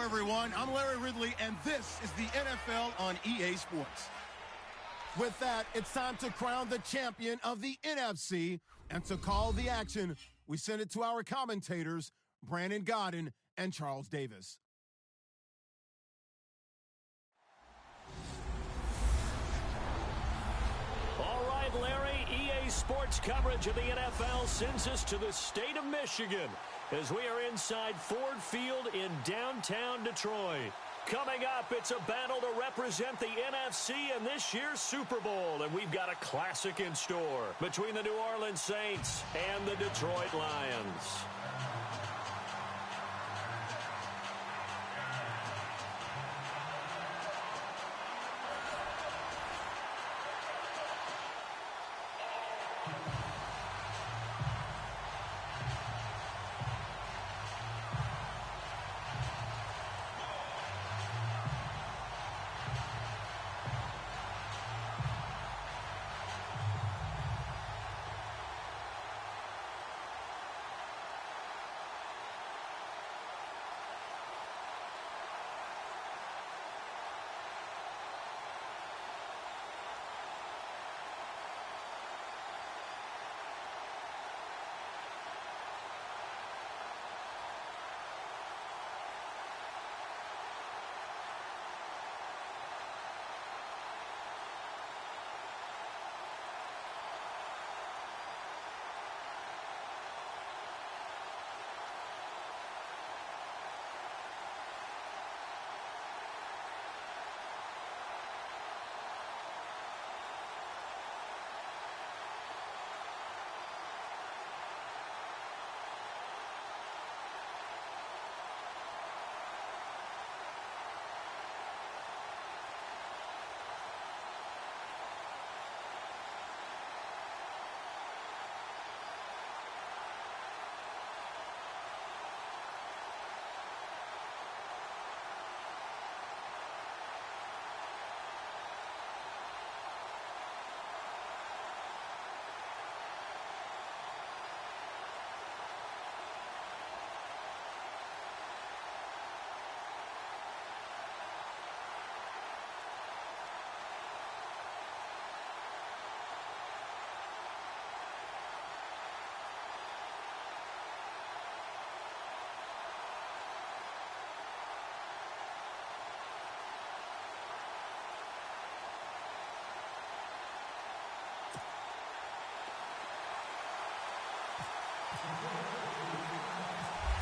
everyone. I'm Larry Ridley, and this is the NFL on EA Sports. With that, it's time to crown the champion of the NFC, and to call the action, we send it to our commentators, Brandon Godden and Charles Davis. All right, Larry, EA Sports coverage of the NFL sends us to the state of Michigan as we are inside Ford Field in downtown Detroit. Coming up, it's a battle to represent the NFC in this year's Super Bowl, and we've got a classic in store between the New Orleans Saints and the Detroit Lions.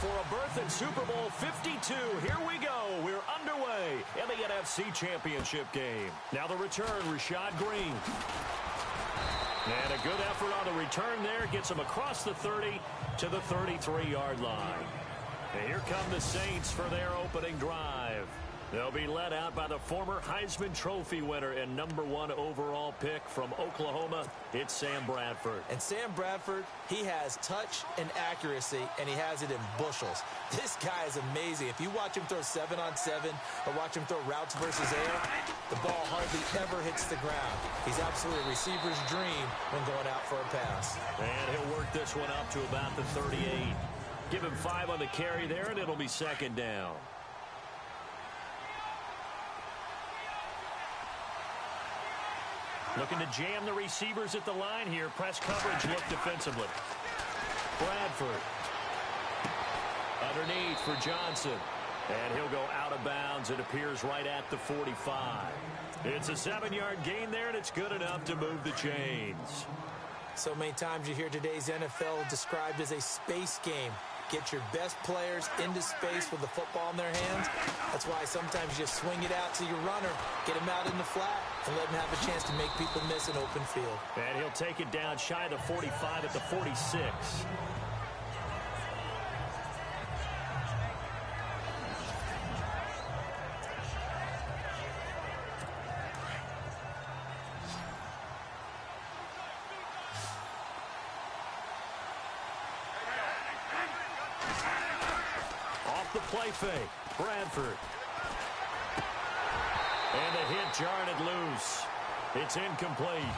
For a berth in Super Bowl 52, here we go. We're underway in the NFC Championship game. Now the return, Rashad Green. And a good effort on the return there. Gets him across the 30 to the 33-yard line. And here come the Saints for their opening drive. They'll be led out by the former Heisman Trophy winner and #1 overall pick from Oklahoma. It's Sam Bradford. And Sam Bradford, he has touch and accuracy, and he has it in bushels. This guy is amazing. If you watch him throw 7-on-7 or watch him throw routes versus air, the ball hardly ever hits the ground. He's absolutely a receiver's dream when going out for a pass. And he'll work this one up to about the 38. Give him 5 on the carry there, and it'll be second down. Looking to jam the receivers at the line here. Press coverage look defensively. Bradford. Underneath for Johnson. And he'll go out of bounds. It appears right at the 45. It's a 7-yard gain there, and it's good enough to move the chains. So many times you hear today's NFL described as a space game. Get your best players into space with the football in their hands. That's why sometimes you just swing it out to your runner, get him out in the flat, and let him have a chance to make people miss an open field. And he'll take it down shy of the 45 at the 46. Play fake. Bradford. And the hit jarred it loose. It's incomplete.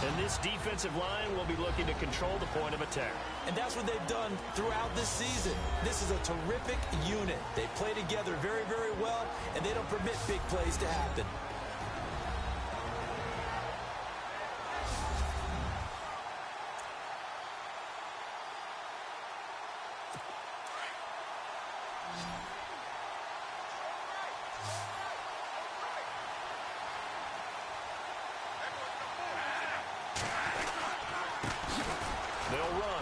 And this defensive line will be looking to control the point of attack. And that's what they've done throughout this season. This is a terrific unit. They play together very, very well, and they don't permit big plays to happen.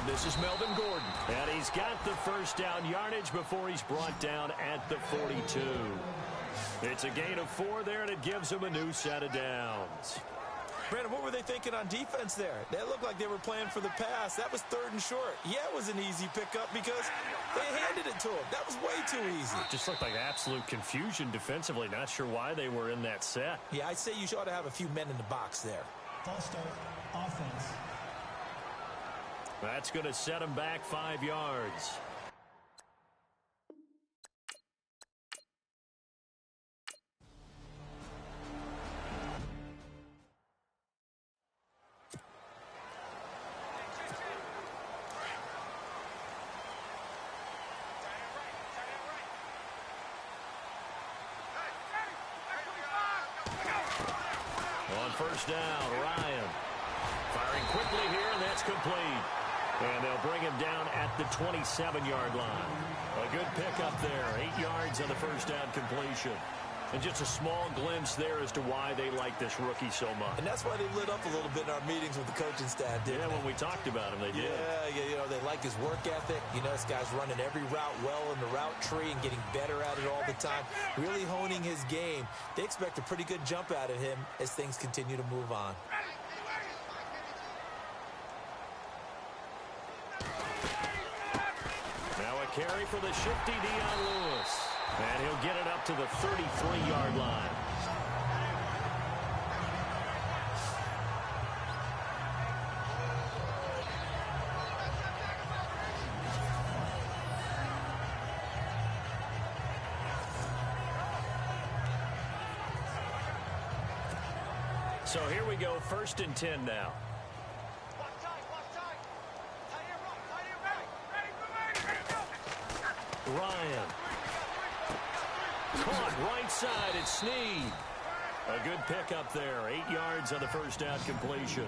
This is Melvin Gordon, and he's got the first down yardage before he's brought down at the 42. It's a gain of 4 there, and it gives him a new set of downs. Brandon, what were they thinking on defense there? They looked like they were playing for the pass. That was 3rd and short. Yeah, it was an easy pickup because they handed it to him. That was way too easy. It just looked like absolute confusion defensively. Not sure why they were in that set. Yeah, I'd say you ought to have a few men in the box there. False start, offense. That's going to set him back 5 yards. On first down, Ryan. Firing quickly here, and that's complete. And they'll bring him down at the 27-yard line. A good pickup there, 8 yards on the first down completion. And just a small glimpse there as to why they like this rookie so much. And that's why they lit up a little bit in our meetings with the coaching staff, didn't they? When we talked about him, they did. Yeah, you know, they like his work ethic. You know, this guy's running every route well in the route tree and getting better at it all the time, really honing his game. They expect a pretty good jump out of him as things continue to move on. Carry for the shifty Dion Lewis. And he'll get it up to the 33-yard line. So here we go, 1st and 10 now. Ryan. Caught right side, it's Snead. A good pickup there, 8 yards on the first down completion.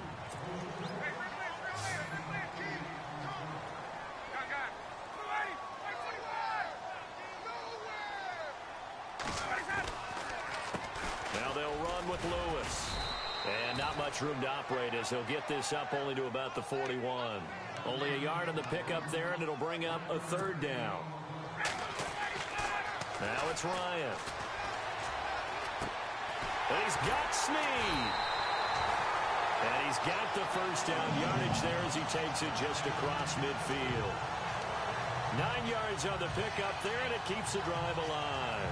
Now they'll run with Lewis. And not much room to operate as they'll get this up only to about the 41. Only a yard on the pickup there, and it'll bring up a 3rd down. Now it's Ryan. And he's got Snead. And he's got the first down yardage there as he takes it just across midfield. 9 yards on the pickup there, and it keeps the drive alive.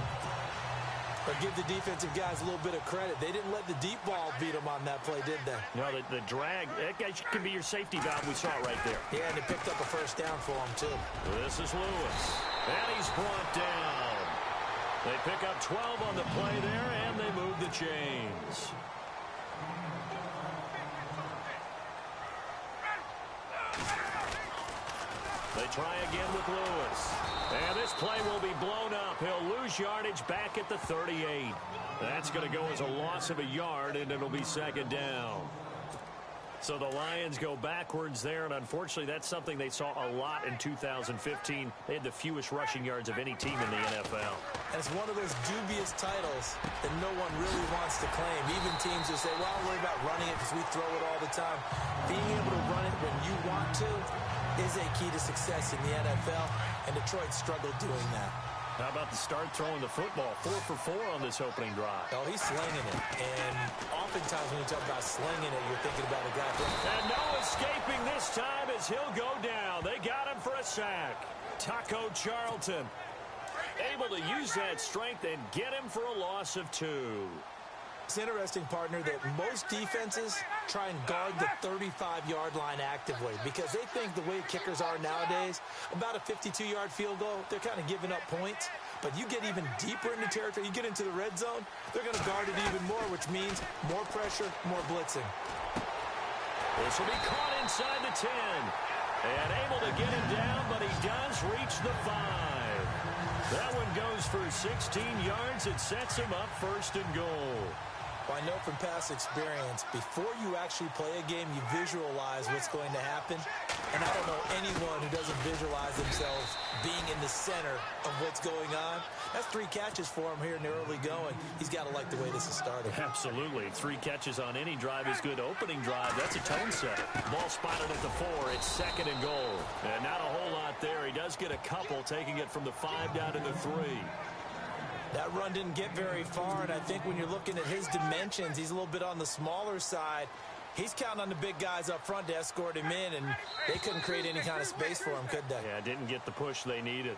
But give the defensive guys a little bit of credit. They didn't let the deep ball beat them on that play, did they? No, the drag, that can be your safety valve. We saw it right there. Yeah, and they picked up a first down for him, too. This is Lewis. And he's brought down. They pick up 12 on the play there, and they move the chains. They try again with Lewis. And this play will be blown up. He'll lose yardage back at the 38. That's going to go as a loss of a yard, and it'll be 2nd down. So the Lions go backwards there, and unfortunately that's something they saw a lot in 2015. They had the fewest rushing yards of any team in the NFL. And it's one of those dubious titles that no one really wants to claim. Even teams who say, well, I'll worry about running it because we throw it all the time. Being able to run it when you want to is a key to success in the NFL, and Detroit struggled doing that. How about the start throwing the football? 4 for 4 on this opening drive. Oh, he's slinging it. And oftentimes when you talk about slinging it, you're thinking about a guy. And no escaping this time as he'll go down. They got him for a sack. Taco Charlton able to use that strength and get him for a loss of 2. It's interesting, partner, that most defenses try and guard the 35-yard line actively because they think the way kickers are nowadays, about a 52-yard field goal, they're kind of giving up points. But you get even deeper into territory, you get into the red zone, they're going to guard it even more, which means more pressure, more blitzing. This will be caught inside the 10. And able to get him down, but he does reach the 5. That one goes for 16 yards. It sets him up first and goal. Well, I know from past experience, before you actually play a game, you visualize what's going to happen. And I don't know anyone who doesn't visualize themselves being in the center of what's going on. That's 3 catches for him here in the early going. He's got to like the way this is starting. Absolutely. 3 catches on any drive is good. Opening drive, that's a tone setter. Ball spotted at the 4. It's second and goal. And not a whole lot there. He does get a couple, taking it from the 5 down to the 3. That run didn't get very far, and I think when you're looking at his dimensions, he's a little bit on the smaller side. He's counting on the big guys up front to escort him in, and they couldn't create any kind of space for him, could they? Yeah, didn't get the push they needed.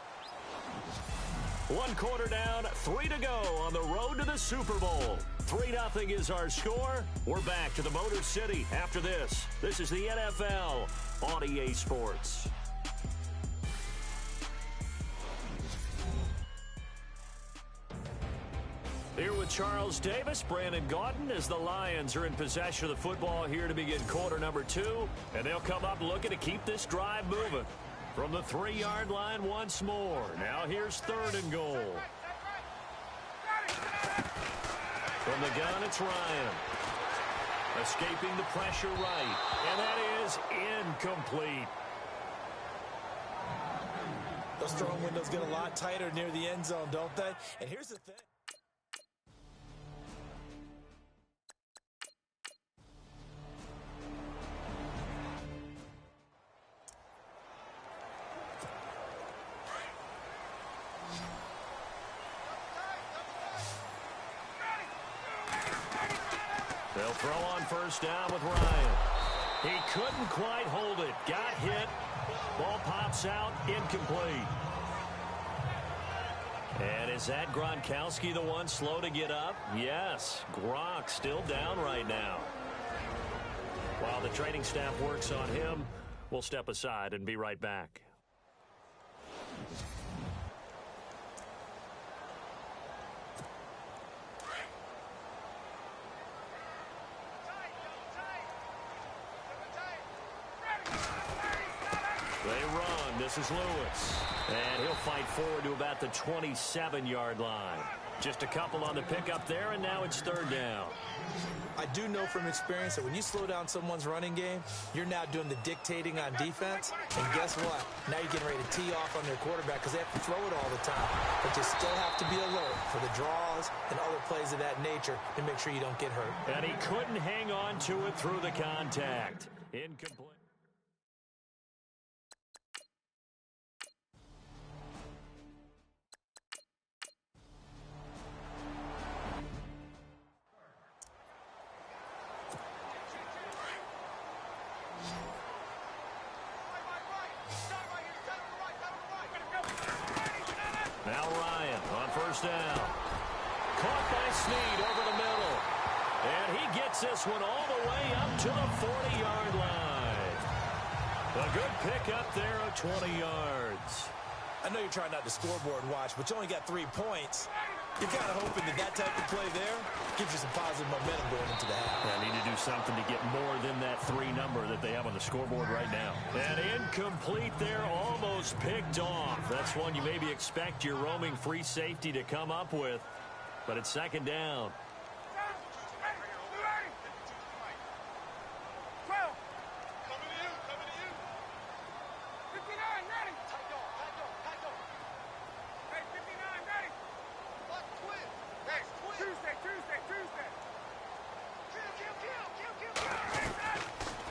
1 quarter down, 3 to go on the road to the Super Bowl. 3-0 is our score. We're back to the Motor City after this. This is the NFL on EA Sports. Here with Charles Davis, Brandon Gaudin, as the Lions are in possession of the football here to begin quarter number 2. And they'll come up looking to keep this drive moving from the 3-yard line once more. Now here's 3rd and goal. From the gun, it's Ryan. Escaping the pressure right. And that is incomplete. Those throwing windows get a lot tighter near the end zone, don't they? And here's the thing. They'll throw on first down with Ryan. He couldn't quite hold it. Got hit. Ball pops out. Incomplete. And is that Gronkowski the one slow to get up? Yes. Gronk still down right now. While the training staff works on him, we'll step aside and be right back. They run. This is Lewis. And he'll fight forward to about the 27-yard line. Just a couple on the pickup there, and now it's 3rd down. I do know from experience that when you slow down someone's running game, you're now doing the dictating on defense. And guess what? Now you're getting ready to tee off on their quarterback because they have to throw it all the time. But you still have to be alert for the draws and other plays of that nature to make sure you don't get hurt. And he couldn't hang on to it through the contact. Incomplete. Now Ryan on first down. Caught by Snead over the middle. And he gets this one all the way up to the 40-yard line. A good pickup there of 20 yards. I know you're trying not to scoreboard watch, but you only got 3 points. You're kind of hoping that that type of play there gives you some positive momentum going into the half. They need to do something to get more than that 3 number that they have on the scoreboard right now. And incomplete there, almost picked off. That's one you maybe expect your roaming free safety to come up with. But it's 2nd down.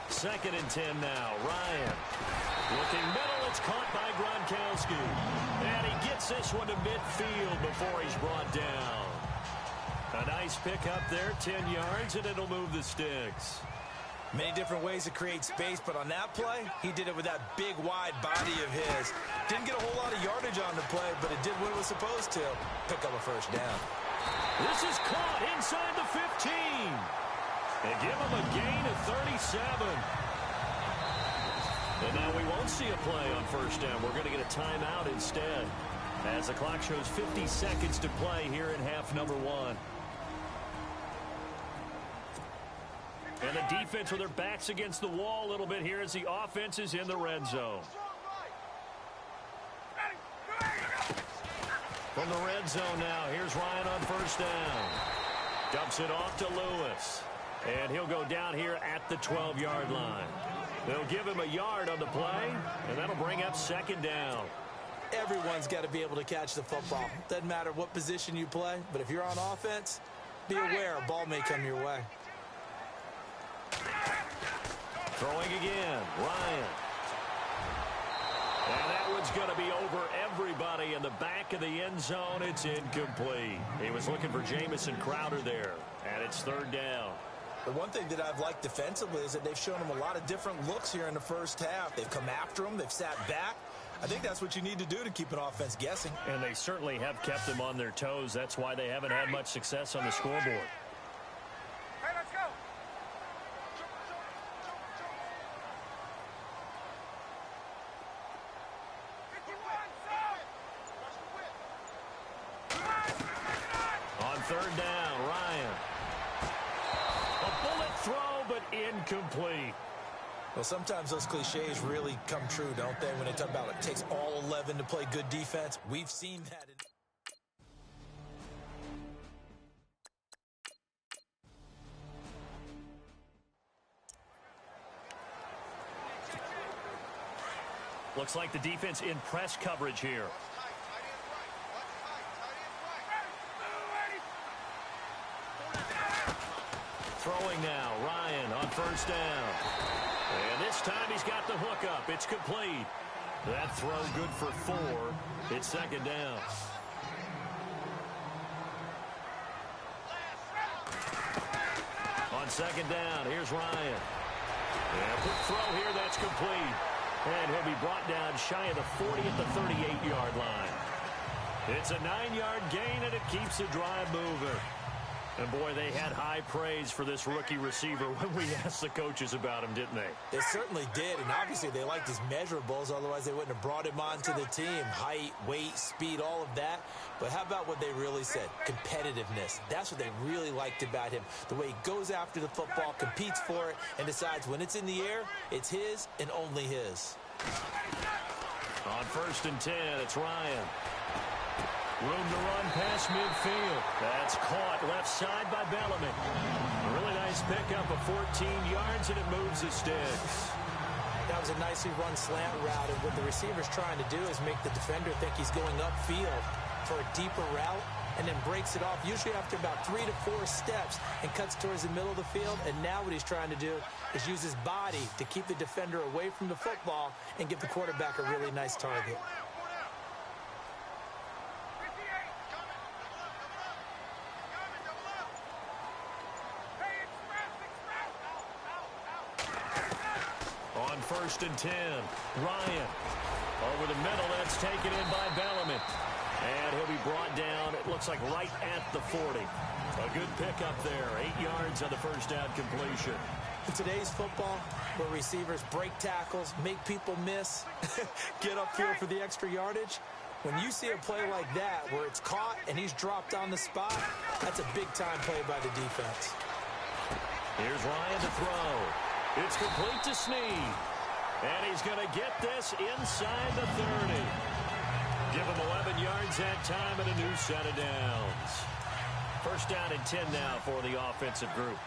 Second and 10 now. Ryan looking middle. It's caught by Gronkowski. And he gets this one to midfield before he's brought down. A nice pickup there, 10 yards, and it'll move the sticks. Many different ways to create space, but on that play, he did it with that big, wide body of his. Didn't get a whole lot of yardage on the play, but it did what it was supposed to. Pick up a first down. This is caught inside the 15. And give him a gain of 37. And now we won't see a play on first down. We're going to get a timeout instead, as the clock shows 50 seconds to play here in half number 1. And the defense with their backs against the wall a little bit here as the offense is in the red zone. From the red zone now, here's Ryan on first down. Dumps it off to Lewis. And he'll go down here at the 12-yard line. They'll give him a yard on the play, and that'll bring up second down. Everyone's got to be able to catch the football. Doesn't matter what position you play, but if you're on offense, be aware a ball may come your way. Throwing again, Ryan. And that one's going to be over everybody in the back of the end zone. It's incomplete. He was looking for Jamison Crowder there, and it's third down. The one thing that I've liked defensively is that they've shown him a lot of different looks here in the first half. They've come after him. They've sat back. I think that's what you need to do to keep an offense guessing. And they certainly have kept them on their toes. That's why they haven't had much success on the scoreboard. Hey, let's go. On third down, Ryan. A bullet throw, but incomplete. Well, sometimes those cliches really come true, don't they? When they talk about it takes all 11 to play good defense. We've seen that. Looks like the defense in press coverage here. Throwing now, Ryan on first down. And this time he's got the hook up. It's complete. That throw good for 4. It's second down. On second down, here's Ryan. And a quick throw here, that's complete. And he'll be brought down shy of the 40 at the 38-yard line. It's a 9-yard gain, and it keeps the drive moving. And, boy, they had high praise for this rookie receiver when we asked the coaches about him, didn't they? They certainly did, and obviously they liked his measurables. Otherwise, they wouldn't have brought him onto the team. Height, weight, speed, all of that. But how about what they really said? Competitiveness. That's what they really liked about him. The way he goes after the football, competes for it, and decides when it's in the air, it's his and only his. On first and 10, it's Ryan. Room to run past midfield. That's caught left side by Bellamy. A really nice pickup of 14 yards, and it moves the sticks. That was a nicely run slant route, and what the receiver's trying to do is make the defender think he's going upfield for a deeper route, and then breaks it off, usually after about 3 to 4 steps, and cuts towards the middle of the field. And now what he's trying to do is use his body to keep the defender away from the football and give the quarterback a really nice target. First and 10. Ryan over the middle. That's taken in by Bellamy. And he'll be brought down, it looks like, right at the 40. A good pickup there. 8 yards on the first down completion. In today's football, where receivers break tackles, make people miss, get upfield for the extra yardage, when you see a play like that where it's caught and he's dropped on the spot, that's a big-time play by the defense. Here's Ryan to throw. It's complete to Snead. And he's going to get this inside the 30. Give him 11 yards that time and a new set of downs. First down and 10 now for the offensive group.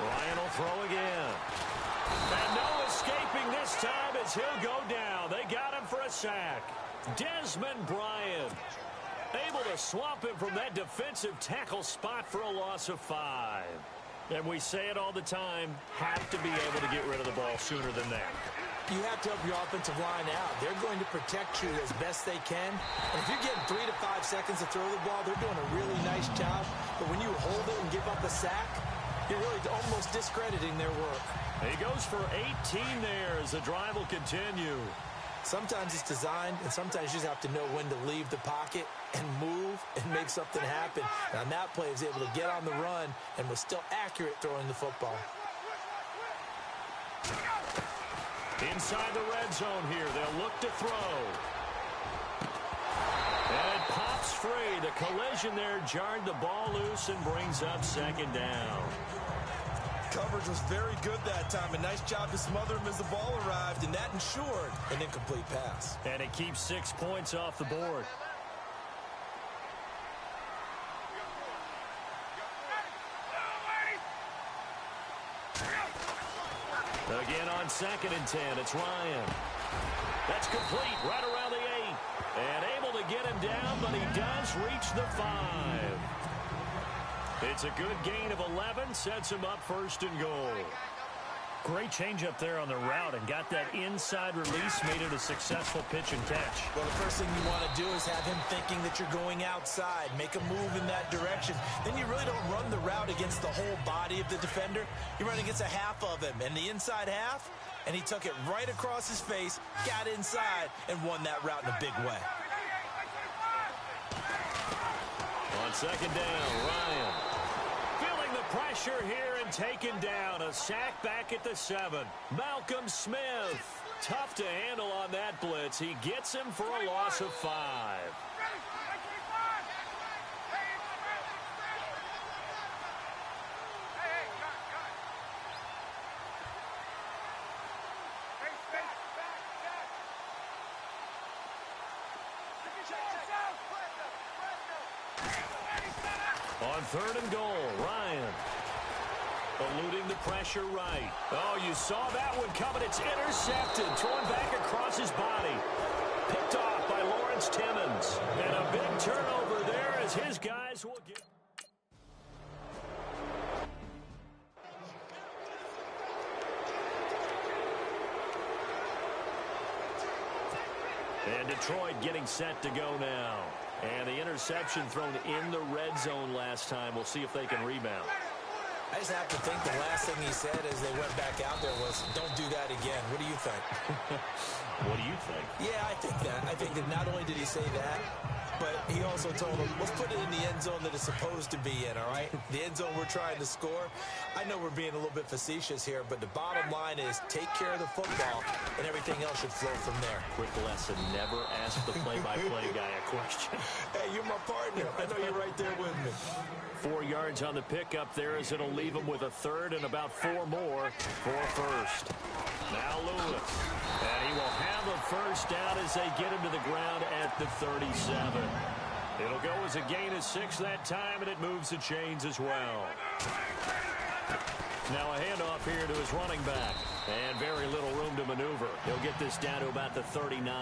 Ryan will throw again. And no escaping this time as he'll go down. They got him for a sack. Desmond Bryant able to swamp him from that defensive tackle spot for a loss of 5. And we say it all the time, have to be able to get rid of the ball sooner than that. You have to help your offensive line out. They're going to protect you as best they can. And if you're getting 3 to 5 seconds to throw the ball, they're doing a really nice job. But when you hold it and give up a sack, you're really almost discrediting their work. He goes for 18 there as the drive will continue. Sometimes it's designed, and sometimes you just have to know when to leave the pocket and move and make something happen. And on that play, he was able to get on the run and was still accurate throwing the football. Inside the red zone here, they'll look to throw. And it pops free. The collision there jarred the ball loose and brings up second down. Coverage was very good that time. A nice job to smother him as the ball arrived, and that ensured an incomplete pass. And it keeps 6 points off the board. Again on 2nd and 10, it's Ryan. That's complete right around the 8. And able to get him down, but he does reach the 5. It's a good gain of 11, sets him up 1st and goal. Great change up there on the route and got that inside release, made it a successful pitch and catch. Well, the first thing you want to do is have him thinking that you're going outside, make a move in that direction. Then you really don't run the route against the whole body of the defender. You run against a half of him, and the inside half, and he took it right across his face, got inside, and won that route in a big way. On 2nd down, Ryan. Feeling the pressure here and taken down. A sack back at the 7. Malcolm Smith. Tough to handle on that blitz. He gets him for a loss of 5. On 3rd and goal, Ryan. Eluding the pressure right. Oh, you saw that one coming. It's intercepted. Thrown back across his body. Picked off by Lawrence Timmons. And a big turnover there as his guys will get... And Detroit getting set to go now. And the interception thrown in the red zone last time. We'll see if they can rebound. I just have to think the last thing he said as they went back out there was, don't do that again. What do you think? What do you think? Yeah, I think that. I think that not only did he say that, but he also told him, let's put it in the end zone that it's supposed to be in, all right? The end zone we're trying to score. I know we're being a little bit facetious here, but the bottom line is take care of the football, and everything else should flow from there. Quick lesson, never ask the play-by-play guy a question. Hey, you're my partner. I know you're right there with me. 4 yards on the pickup there as it'll leave him with a 3rd and about 4 more for 1st. Now Lewis. And he will have a 1st down as they get him to the ground at the 37. It'll go as a gain of 6 that time, and it moves the chains as well. Now a handoff here to his running back. And very little room to maneuver. He'll get this down to about the 39.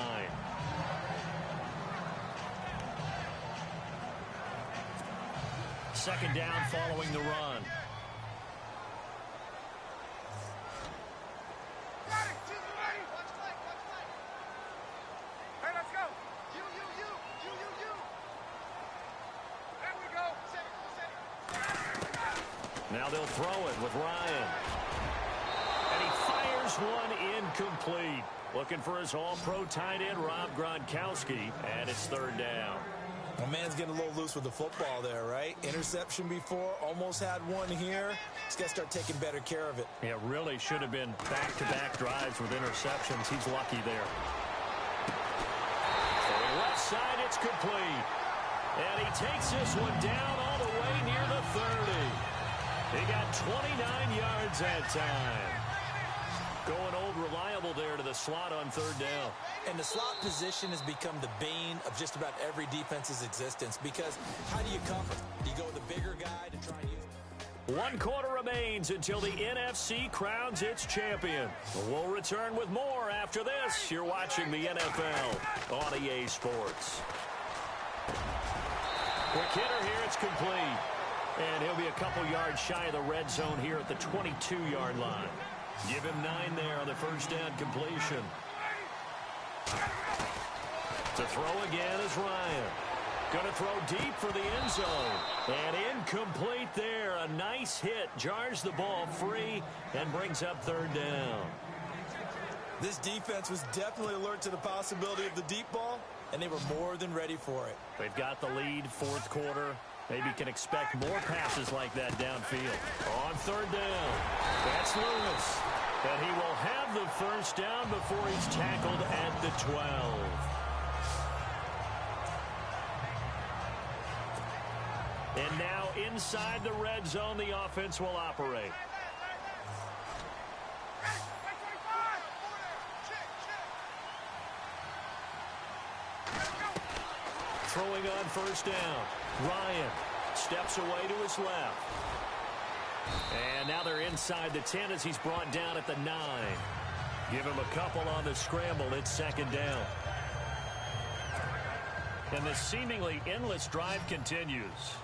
Second down following the run. Hey, let's go. You. There we go. Now they'll throw it with Ryan. And he fires one incomplete. Looking for his all-pro tight end, Rob Gronkowski. And it's 3rd down. My man's getting a little loose with the football there, right? Interception before, almost had one here. He's got to start taking better care of it. Yeah, really should have been back-to-back drives with interceptions. He's lucky there. For the left side, it's complete. And he takes this one down all the way near the 30. He got 29 yards that time. Going old reliable there to the slot on 3rd down. And the slot position has become the bane of just about every defense's existence, because how do you cover? Do you go with the bigger guy to try and use? 1 quarter remains until the NFC crowns its champion. We'll return with more after this. You're watching the NFL on EA Sports. Quick hitter here, it's complete. And he'll be a couple yards shy of the red zone here at the 22-yard line. Give him 9 there on the 1st down completion. To throw again is Ryan. Going to throw deep for the end zone. And incomplete there. A nice hit. Jars the ball free and brings up 3rd down. This defense was definitely alert to the possibility of the deep ball, and they were more than ready for it. They've got the lead, 4th quarter. Maybe can expect more passes like that downfield. On 3rd down, that's Lewis. And he will have the first down before he's tackled at the 12. And now inside the red zone, the offense will operate. Throwing on first down. Ryan steps away to his left. And now they're inside the 10 as he's brought down at the 9. Give him a couple on the scramble. It's second down. And the seemingly endless drive continues.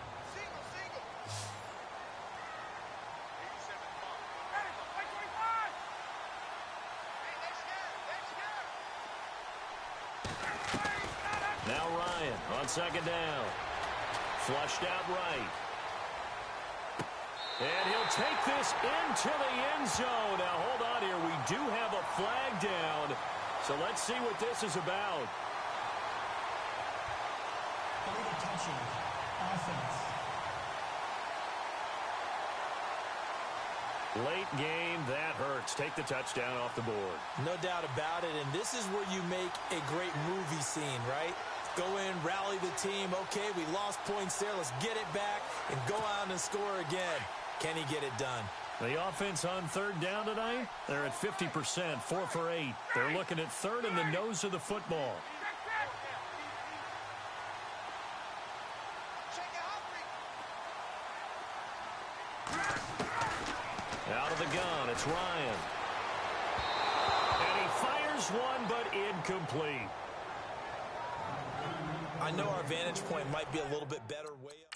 Now Ryan on second down. Flushed out right. And he'll take this into the end zone. Now, hold on here. We do have a flag down. So let's see what this is about. Touching. Offense. Late game, that hurts. Take the touchdown off the board. No doubt about it, and this is where you make a great movie scene, right? Go in, rally the team. Okay, we lost points there. Let's get it back and go out and score again. Can he get it done? The offense on third down tonight, they're at 50%, 4 for 8. They're looking at third in the nose of the football. Out of the gun, it's Ryan. And he fires one, but incomplete. I know our vantage point might be a little bit better way up.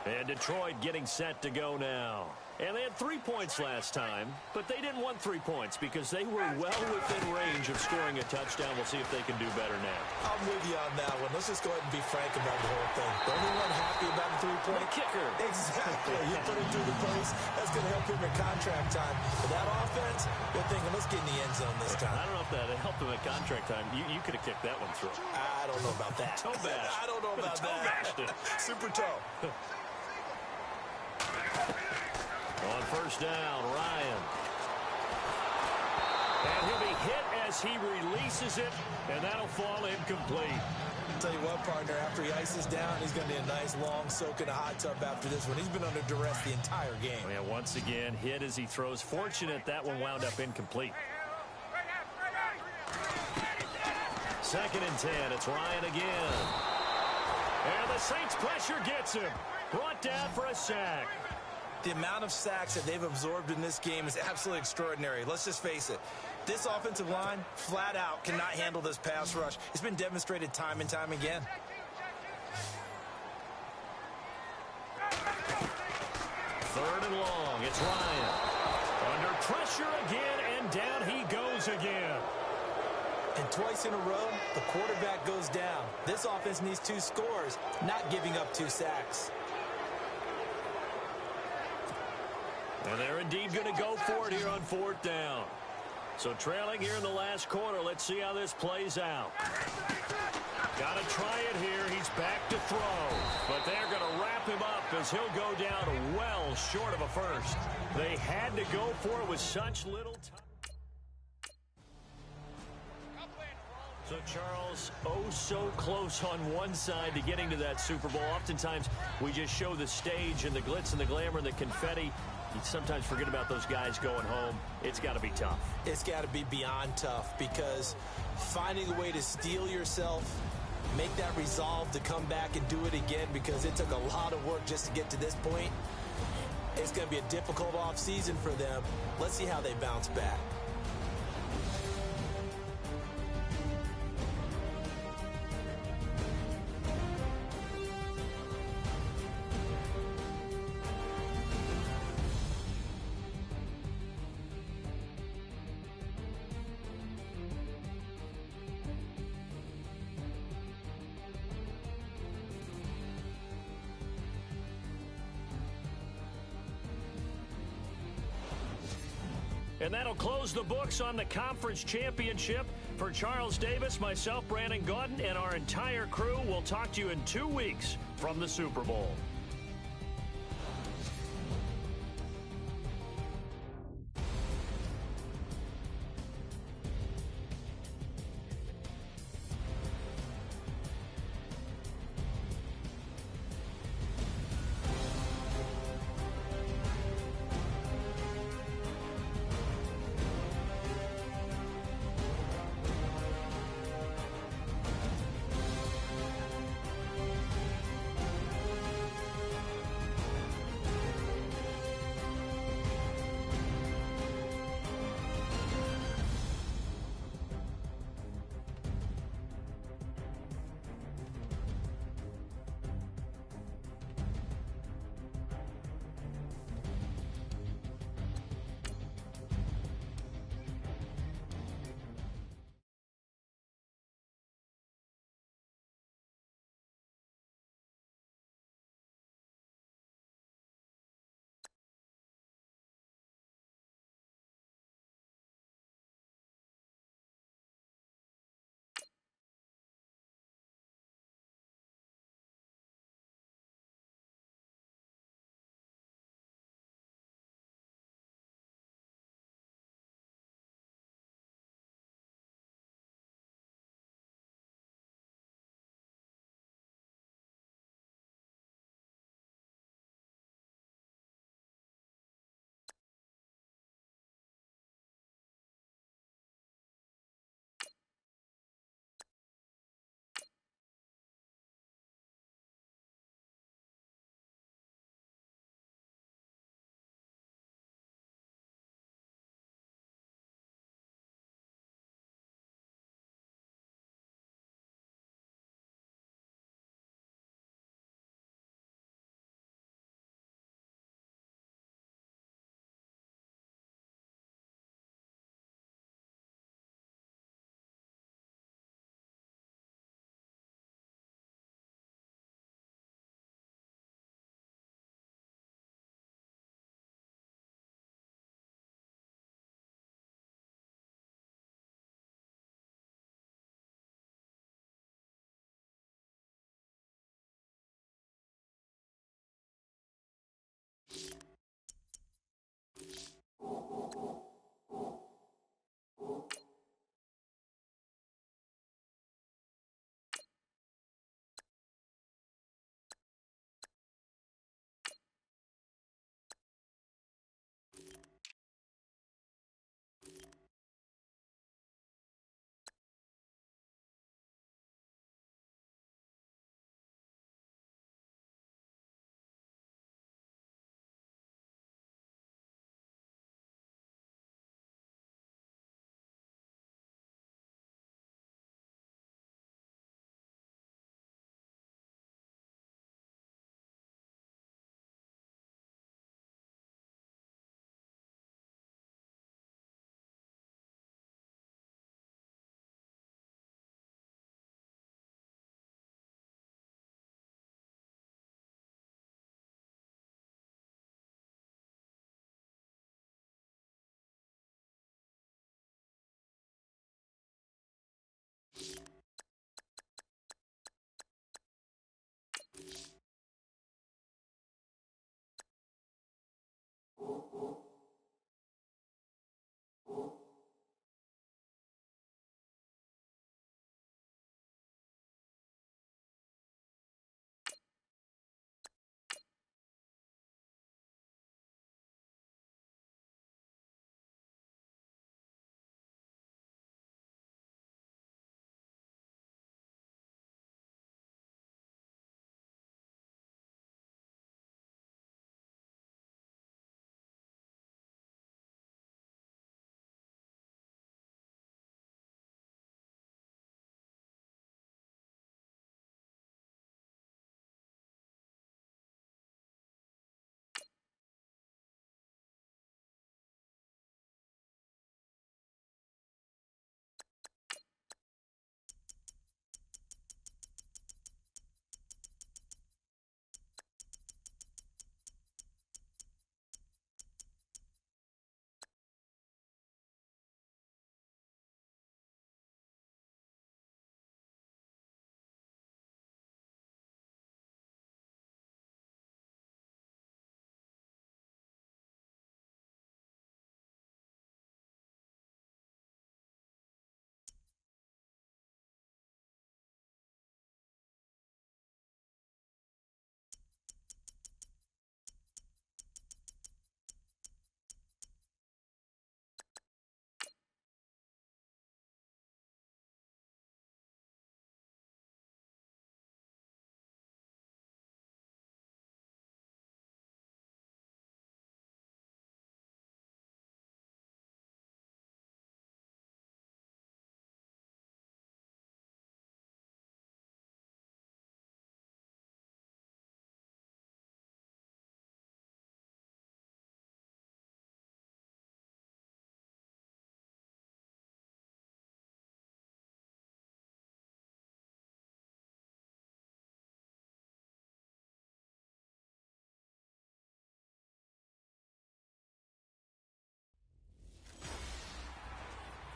And Detroit getting set to go now. And they had 3 points last time, but they didn't want 3 points because they were well within range of scoring a touchdown. We'll see if they can do better now. I'm with you on that one. Let's just go ahead and be frank about the whole thing. The only one happy about the 3-point kicker. Exactly. You put him through the post. That's going to help him in contract time. But that offense, they're thinking, let's get in the end zone this time. I don't know if that helped him at contract time. You could have kicked that one through. I don't know about that. Toe bash. I don't know about that. Bashed it. Super toe. On first down, Ryan. And he'll be hit as he releases it, and that'll fall incomplete. I'll tell you what, partner, after he ices down, he's going to be a nice long soak in a hot tub after this one. He's been under duress the entire game. Yeah, once again, hit as he throws. Fortunate that one wound up incomplete. Second and 10, it's Ryan again. And the Saints pressure gets him. Brought down for a sack. The amount of sacks that they've absorbed in this game is absolutely extraordinary. Let's just face it. This offensive line, flat out, cannot handle this pass rush. It's been demonstrated time and time again. Third and long, it's Ryan. Under pressure again, and down he goes again. And twice in a row, the quarterback goes down. This offense needs 2 scores, not giving up 2 sacks. And they're indeed going to go for it here on fourth down. So trailing here in the last quarter. Let's see how this plays out. Got to try it here. He's back to throw. But they're going to wrap him up as he'll go down well short of a first. They had to go for it with such little time. So, Charles, oh so close on one side to getting to that Super Bowl. Oftentimes, we just show the stage and the glitz and the glamour and the confetti. You sometimes forget about those guys going home. It's got to be tough. It's got to be beyond tough because finding a way to steel yourself, make that resolve to come back and do it again because it took a lot of work just to get to this point. It's going to be a difficult offseason for them. Let's see how they bounce back. And that'll close the books on the conference championship. For Charles Davis, myself, Brandon Gaudin, and our entire crew, we'll talk to you in 2 weeks from the Super Bowl.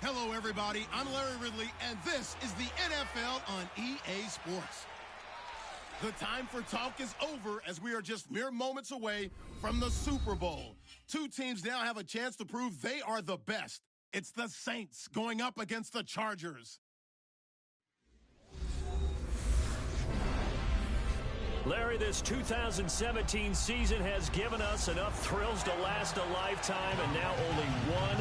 Hello, everybody. I'm Larry Ridley, and this is the NFL on EA Sports. The time for talk is over as we are just mere moments away from the Super Bowl. Two teams now have a chance to prove they are the best. It's the Saints going up against the Chargers. Larry, this 2017 season has given us enough thrills to last a lifetime, and now only one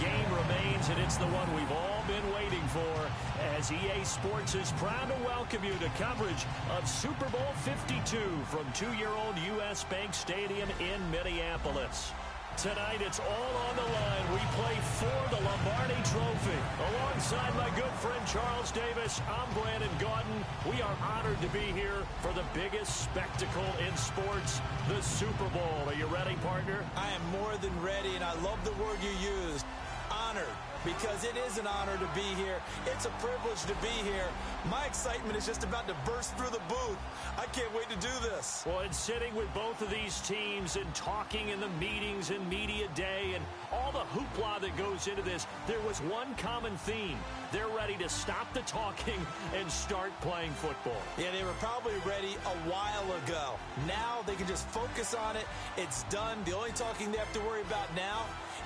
game remains, and it's the one we've all been waiting for, as EA Sports is proud to welcome you to coverage of Super Bowl 52 from two-year-old U.S. Bank Stadium in Minneapolis. Tonight, it's all on the line. We play for the Lombardi Trophy. Alongside my good friend Charles Davis, I'm Brandon Gaudin. We are honored to be here for the biggest spectacle in sports, the Super Bowl. Are you ready, partner? I am more than ready, and I love the word you used, honored, because it is an honor to be here. It's a privilege to be here. My excitement is just about to burst through the booth. I can't wait to do this. Well, it's sitting with both of these teams and talking in the meetings and media day and all the hoopla that goes into this, there was one common theme. They're ready to stop the talking and start playing football. Yeah, they were probably ready a while ago. Now they can just focus on it. It's done. The only talking they have to worry about now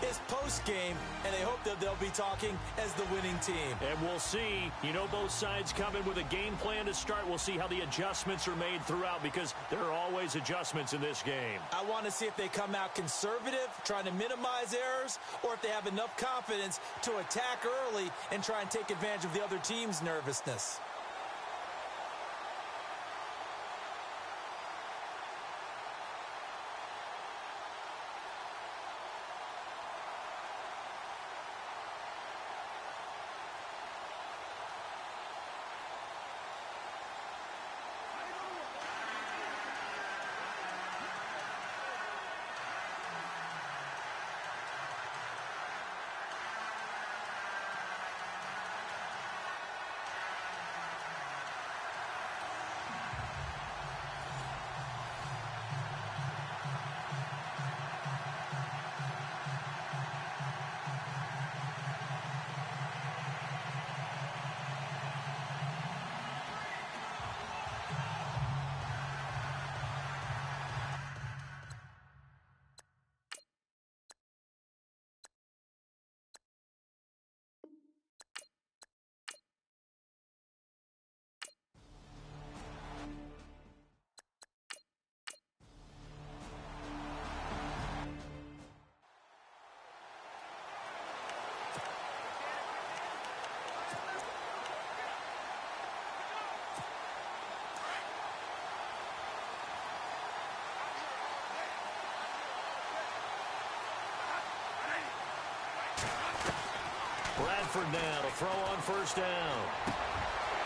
is post-game, and they hope that they'll be talking as the winning team. And we'll see. You know, both sides come in with a game plan to start. We'll see how the adjustments are made throughout, because there are always adjustments in this game. I want to see if they come out conservative, trying to minimize errors, or if they have enough confidence to attack early and try and take advantage of the other team's nervousness. Bradford now to throw on first down.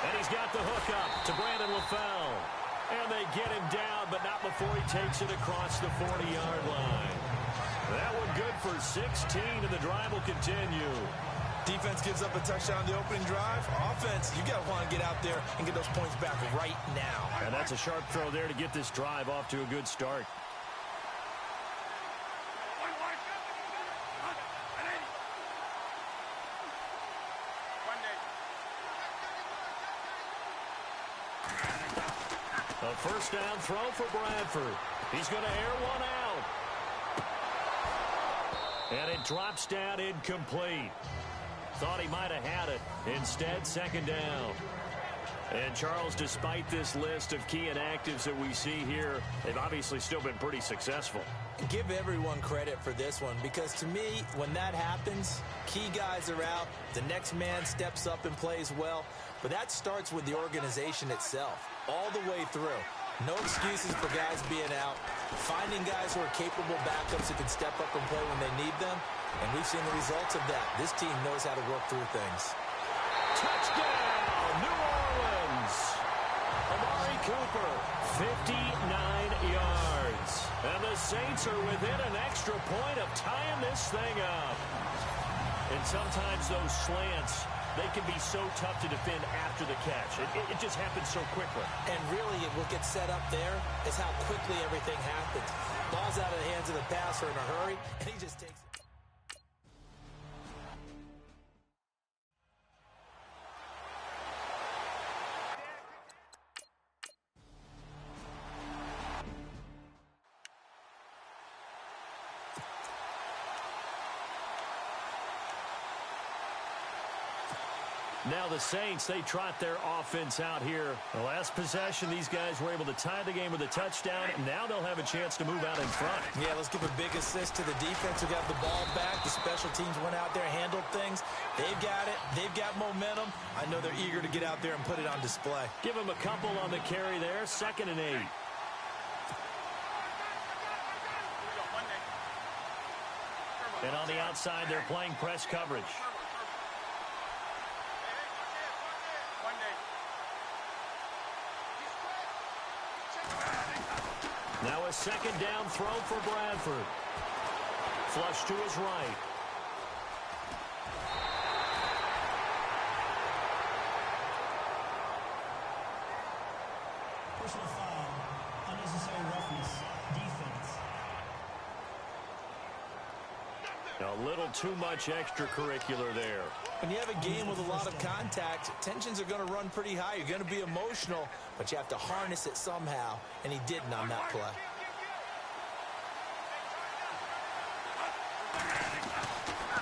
And he's got the hook up to Brandon LaFell. And they get him down, but not before he takes it across the 40-yard line. That one good for 16, and the drive will continue. Defense gives up a touchdown on the opening drive. Offense, you got to want to get out there and get those points back right now. And that's a sharp throw there to get this drive off to a good start. A first down throw for Bradford. He's going to air one out. And it drops down incomplete. Thought he might have had it. Instead, second down. And Charles, despite this list of key inactives that we see here, they've obviously still been pretty successful. Give everyone credit for this one, because to me, when that happens, key guys are out, the next man steps up and plays well, but that starts with the organization itself, all the way through. No excuses for guys being out, finding guys who are capable backups who can step up and play when they need them, and we've seen the results of that. This team knows how to work through things. Touchdown, New Orleans! Amari Cooper, 59 yards. And the Saints are within an extra point of tying this thing up. And sometimes those slants, they can be so tough to defend after the catch. It just happens so quickly. And really, what gets set up there is how quickly everything happens. Ball's out of the hands of the passer in a hurry, and he just takes it. Now the Saints, they trot their offense out here. The last possession, these guys were able to tie the game with a touchdown. Now they'll have a chance to move out in front. Yeah, let's give a big assist to the defense who got the ball back. The special teams went out there, handled things. They've got it. They've got momentum. I know they're eager to get out there and put it on display. Give them a couple on the carry there. 2nd and 8. And on the outside, they're playing press coverage. Now a 2nd down throw for Bradford. Flush to his right. Personal foul, unnecessary roughness, defense. A little too much extracurricular there. When you have a game with a lot of contact, tensions are going to run pretty high. You're going to be emotional, but you have to harness it somehow, and he didn't on that play.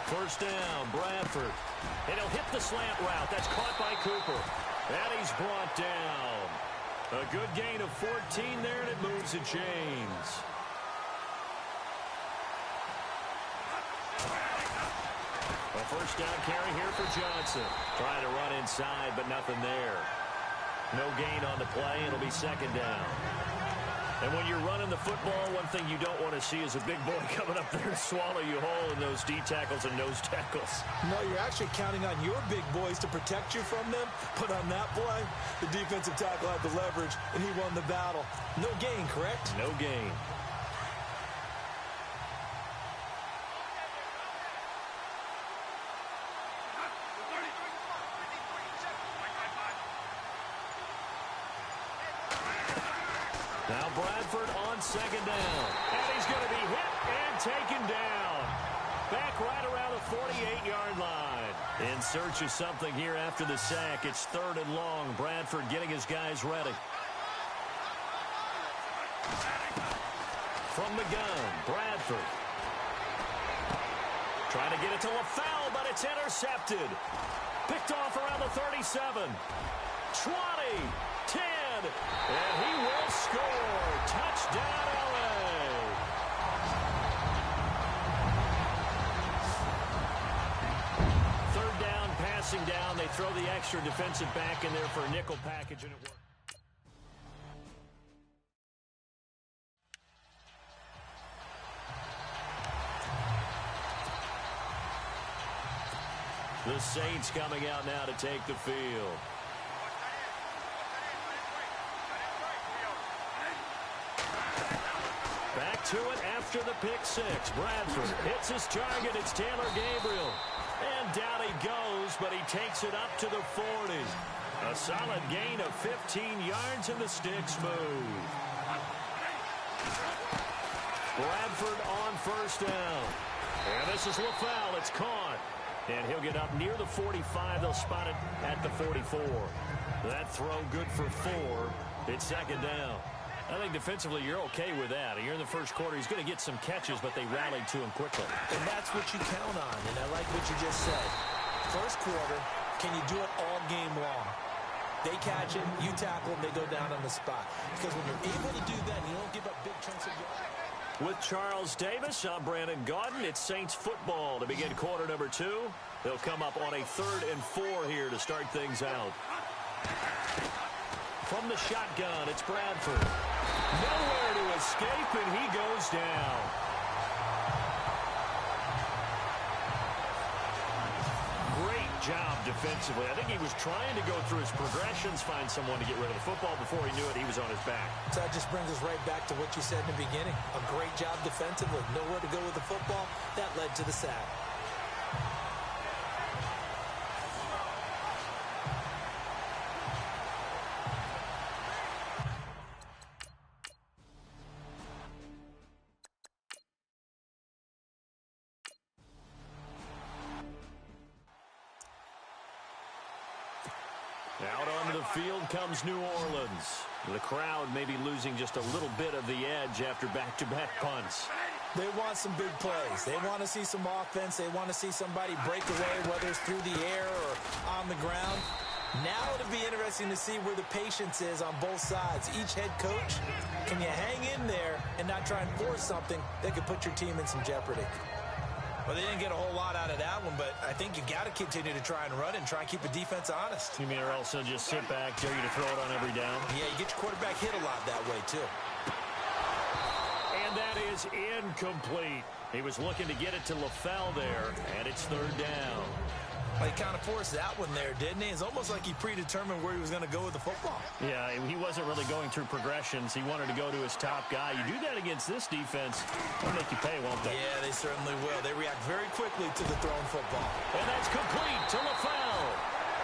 First down, Bradford. And he'll hit the slant route. That's caught by Cooper. And he's brought down. A good gain of 14 there, and it moves the chains. A first down carry here for Johnson. Trying to run inside, but nothing there. No gain on the play. It'll be 2nd down. And when you're running the football, one thing you don't want to see is a big boy coming up there and swallow you whole in those D tackles and nose tackles. No, you're actually counting on your big boys to protect you from them. But on that play, the defensive tackle had the leverage, and he won the battle. No gain, correct? No gain. Now Bradford on 2nd down. And he's going to be hit and taken down. Back right around the 48-yard line. In search of something here after the sack. It's 3rd and long. Bradford getting his guys ready. From the gun, Bradford. Trying to get it to LaFell, but it's intercepted. Picked off around the 37. 20. 10, and he will score. Touchdown, LA. Third down, passing down. They throw the extra defensive back in there for a nickel package, and it worked. The Saints coming out now to take the field. Back to it after the pick six. Bradford hits his target. It's Taylor Gabriel. And down he goes, but he takes it up to the 40. A solid gain of 15 yards, and the sticks move. Bradford on first down. And this is LaFell. It's caught. And he'll get up near the 45. They'll spot it at the 44. That throw good for 4. It's 2nd down. I think defensively you're okay with that. You're in the first quarter. He's going to get some catches, but they rallied to him quickly. And that's what you count on, and I like what you just said. First quarter, can you do it all game long? They catch it, you tackle them, they go down on the spot. Because when you're able to do that, you don't give up big chunks of yards. With Charles Davis, I'm Brandon Gaudin. It's Saints football to begin quarter number 2. They'll come up on a 3rd and 4 here to start things out. From the shotgun, it's Bradford. Nowhere to escape, and he goes down. Great job defensively. I think he was trying to go through his progressions, find someone to get rid of the football. Before he knew it, he was on his back. So that just brings us right back to what you said in the beginning. A great job defensively. Nowhere to go with the football. That led to the sack. Out onto the field comes New Orleans. The crowd may be losing just a little bit of the edge after back-to-back punts. They want some big plays. They want to see some offense. They want to see somebody break away, whether it's through the air or on the ground. Now it'll be interesting to see where the patience is on both sides. Each head coach, can you hang in there and not try and force something that could put your team in some jeopardy? Well, they didn't get a whole lot out of that one, but I think you got to continue to try and run and try and keep the defense honest. You mean or also just sit back, dare you to throw it on every down? Yeah, you get your quarterback hit a lot that way, too. And that is incomplete. He was looking to get it to LaFell there, and it's third down. Well, he kind of forced that one there, didn't he? It's almost like he predetermined where he was going to go with the football. Yeah, he wasn't really going through progressions. He wanted to go to his top guy. You do that against this defense, they'll make you pay, won't they? Yeah, they certainly will. They react very quickly to the thrown football. And that's complete to LaFell.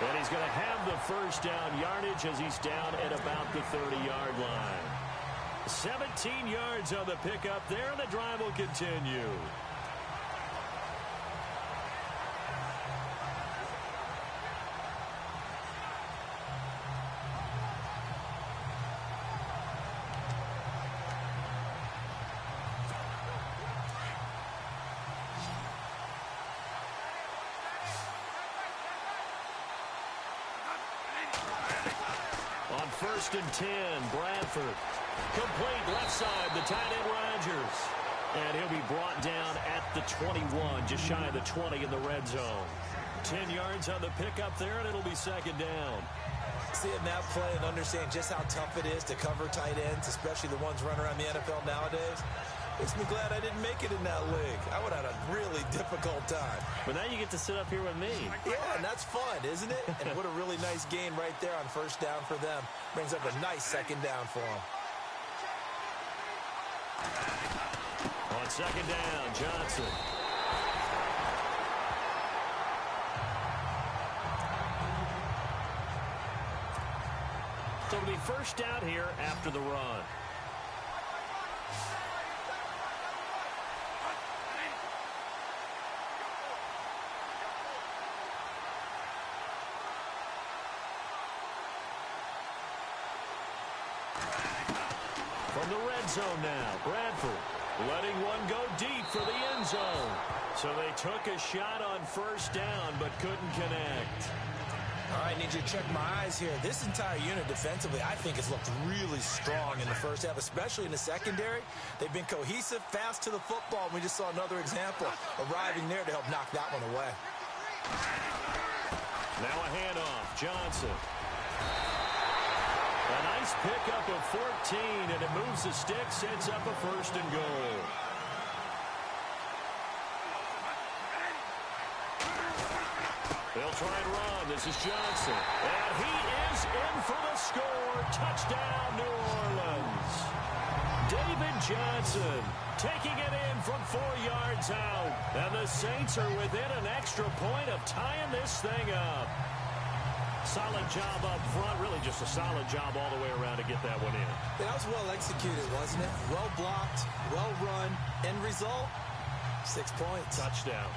And he's going to have the first down yardage as he's down at about the 30-yard line. 17 yards on the pickup there, and the drive will continue. On 1st and 10, Bradford. Complete left side, the tight end Rodgers. And he'll be brought down at the 21, just shy of the 20 in the red zone. 10 yards on the pickup there, and it'll be second down. Seeing that play and understand just how tough it is to cover tight ends, especially the ones running around the NFL nowadays, makes me glad I didn't make it in that league. I would have had a really difficult time. But now you get to sit up here with me. Yeah, and that's fun, isn't it? And what a really nice gain right there on first down for them. Brings up a nice second down for them. On second down, Johnson. So it'll be first down here after the run. From the red zone now, Bradford letting one go deep for the end zone. So they took a shot on first down but couldn't connect. All right, need you to check my eyes here. This entire unit defensively, I think, has looked really strong in the first half, especially in the secondary. They've been cohesive, fast to the football, and we just saw another example arriving there to help knock that one away. Now a handoff, Johnson. A nice pickup of 14, and it moves the stick, sets up a first and goal. They'll try and run. This is Johnson. And he is in for the score. Touchdown, New Orleans. David Johnson taking it in from 4 yards out. And the Saints are within an extra point of tying this thing up. Solid job up front. Really just a solid job all the way around to get that one in. That was well executed, wasn't it? Well blocked, well run. End result, 6 points. Touchdown.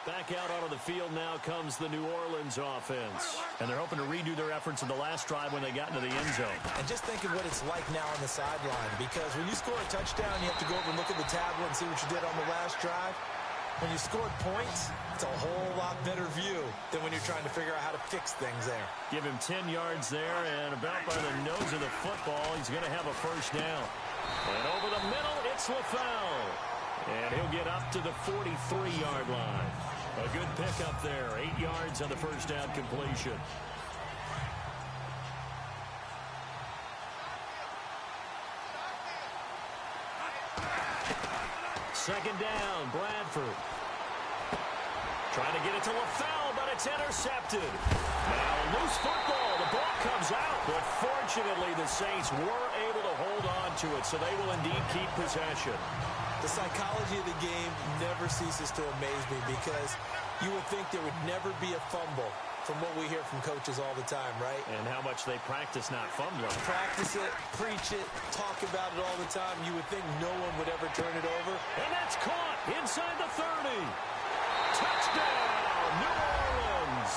Back out onto the field now comes the New Orleans offense. And they're hoping to redo their efforts in the last drive when they got into the end zone. And just think of what it's like now on the sideline, because when you score a touchdown, you have to go over and look at the tablet and see what you did on the last drive. When you scored points, it's a whole lot better view than when you're trying to figure out how to fix things there. Give him 10 yards there, and about by the nose of the football, he's going to have a first down. And over the middle, it's LaFell. And he'll get up to the 43-yard line. A good pickup there. 8 yards on the first down completion. Second down, Bradford. Trying to get it to LaFell, but it's intercepted. Now a loose football. The ball comes out. But fortunately, the Saints were able to hold on to it, so they will indeed keep possession. The psychology of the game never ceases to amaze me, because you would think there would never be a fumble from what we hear from coaches all the time, right? And how much they practice not fumbling. Practice it, preach it, talk about it all the time. You would think no one would ever turn it over. And that's caught inside the 30. Touchdown, New Orleans.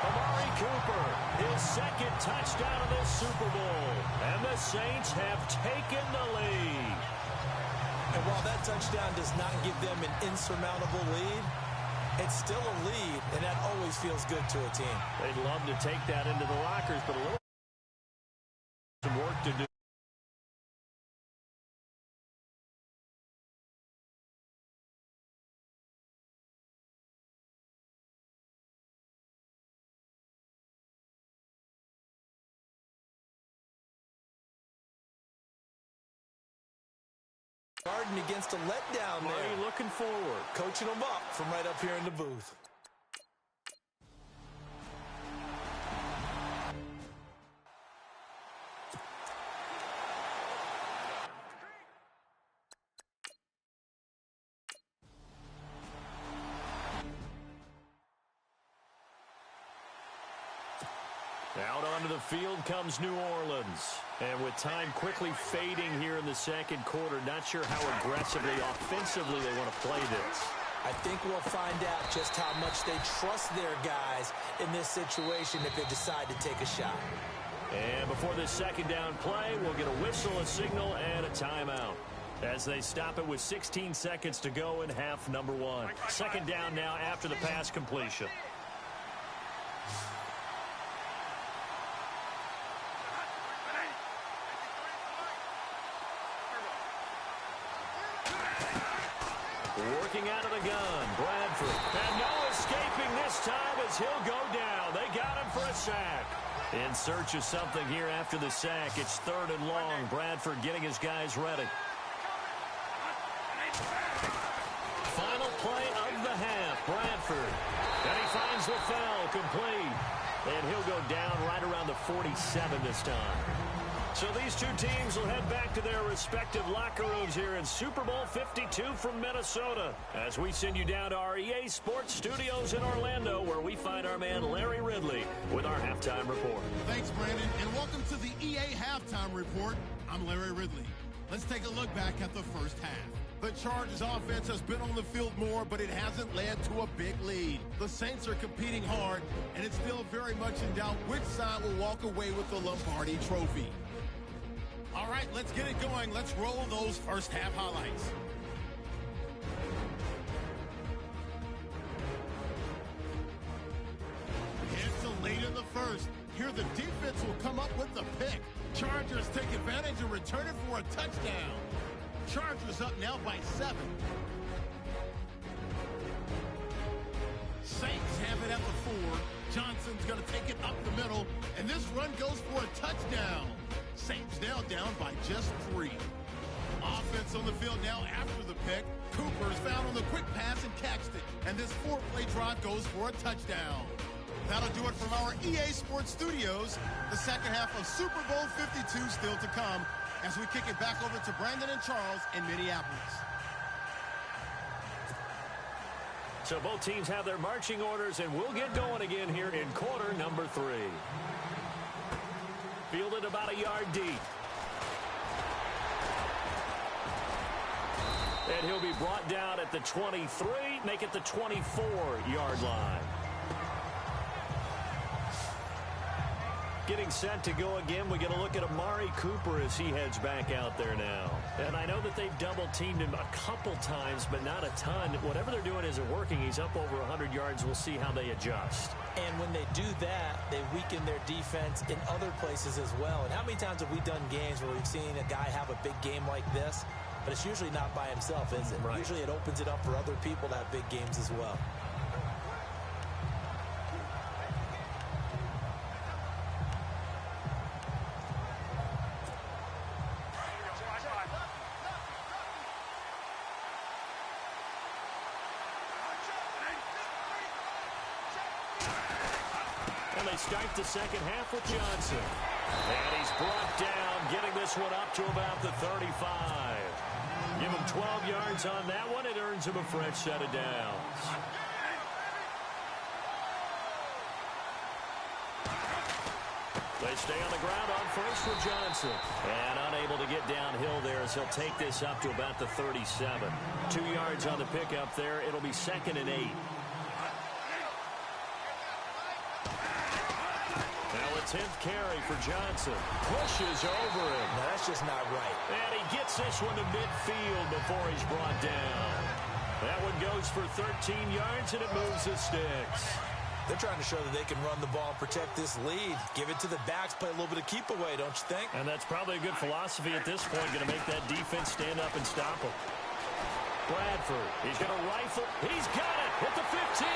Amari Cooper, his second touchdown of this Super Bowl. And the Saints have taken the lead. And while that touchdown does not give them an insurmountable lead, it's still a lead, and that always feels good to a team. They'd love to take that into the lockers, but a little some work to do. Garden against a letdown there. Marty looking forward. Coaching them up from right up here in the booth. Out onto the field comes New Orleans. And with time quickly fading here in the second quarter, not sure how aggressively, offensively they want to play this. I think we'll find out just how much they trust their guys in this situation if they decide to take a shot. And before this second down play, we'll get a whistle, a signal, and a timeout. As they stop it with 16 seconds to go in half number one. Second down now after the pass completion. Working out of the gun, Bradford. And no escaping this time as he'll go down. They got him for a sack. In search of something here after the sack. It's third and long. Bradford getting his guys ready. Final play of the half. Bradford. And he finds the foul complete. And he'll go down right around the 47 this time. So these two teams will head back to their respective locker rooms here in Super Bowl 52 from Minnesota. As we send you down to our EA Sports Studios in Orlando, where we find our man Larry Ridley with our halftime report. Thanks, Brandon, and welcome to the EA Halftime Report. I'm Larry Ridley. Let's take a look back at the first half. The Chargers offense has been on the field more, but it hasn't led to a big lead. The Saints are competing hard, and it's still very much in doubt which side will walk away with the Lombardi Trophy. All right, let's get it going. Let's roll those first half highlights. It's late in the first. Here the defense will come up with the pick. Chargers take advantage and return it for a touchdown. Chargers up now by 7. Saints have it at the 4. Johnson's going to take it up the middle, and this run goes for a touchdown. Saints now down by just 3. Offense on the field now after the pick. Cooper's found on the quick pass and catched it. And this 4-play drive goes for a touchdown. That'll do it from our EA Sports Studios. The second half of Super Bowl 52 still to come as we kick it back over to Brandon and Charles in Minneapolis. So both teams have their marching orders, and we'll get going again here in quarter number 3. Fielded about a yard deep. And he'll be brought down at the 23, make it the 24-yard line. Getting set to go again, we get a look at Amari Cooper as he heads back out there now. And I know that they've double-teamed him a couple times, but not a ton. Whatever they're doing isn't working. He's up over 100 yards. We'll see how they adjust. And when they do that, they weaken their defense in other places as well. And how many times have we done games where we've seen a guy have a big game like this, but it's usually not by himself, is it? Right. Usually it opens it up for other people to have big games as well. Start the second half with Johnson. And he's brought down, getting this one up to about the 35. Give him 12 yards on that one. It earns him a fresh set of downs. They stay on the ground on first for Johnson. And unable to get downhill there as he'll take this up to about the 37. 2 yards on the pickup there. It'll be 2nd and 8. Now a 10th carry for Johnson. Pushes over him. Now that's just not right. And he gets this one to midfield before he's brought down. That one goes for 13 yards, and it moves the sticks. They're trying to show that they can run the ball and protect this lead. Give it to the backs, play a little bit of keep away, don't you think? And that's probably a good philosophy at this point, going to make that defense stand up and stop him. Bradford, he's going to rifle. He's got it at the 15.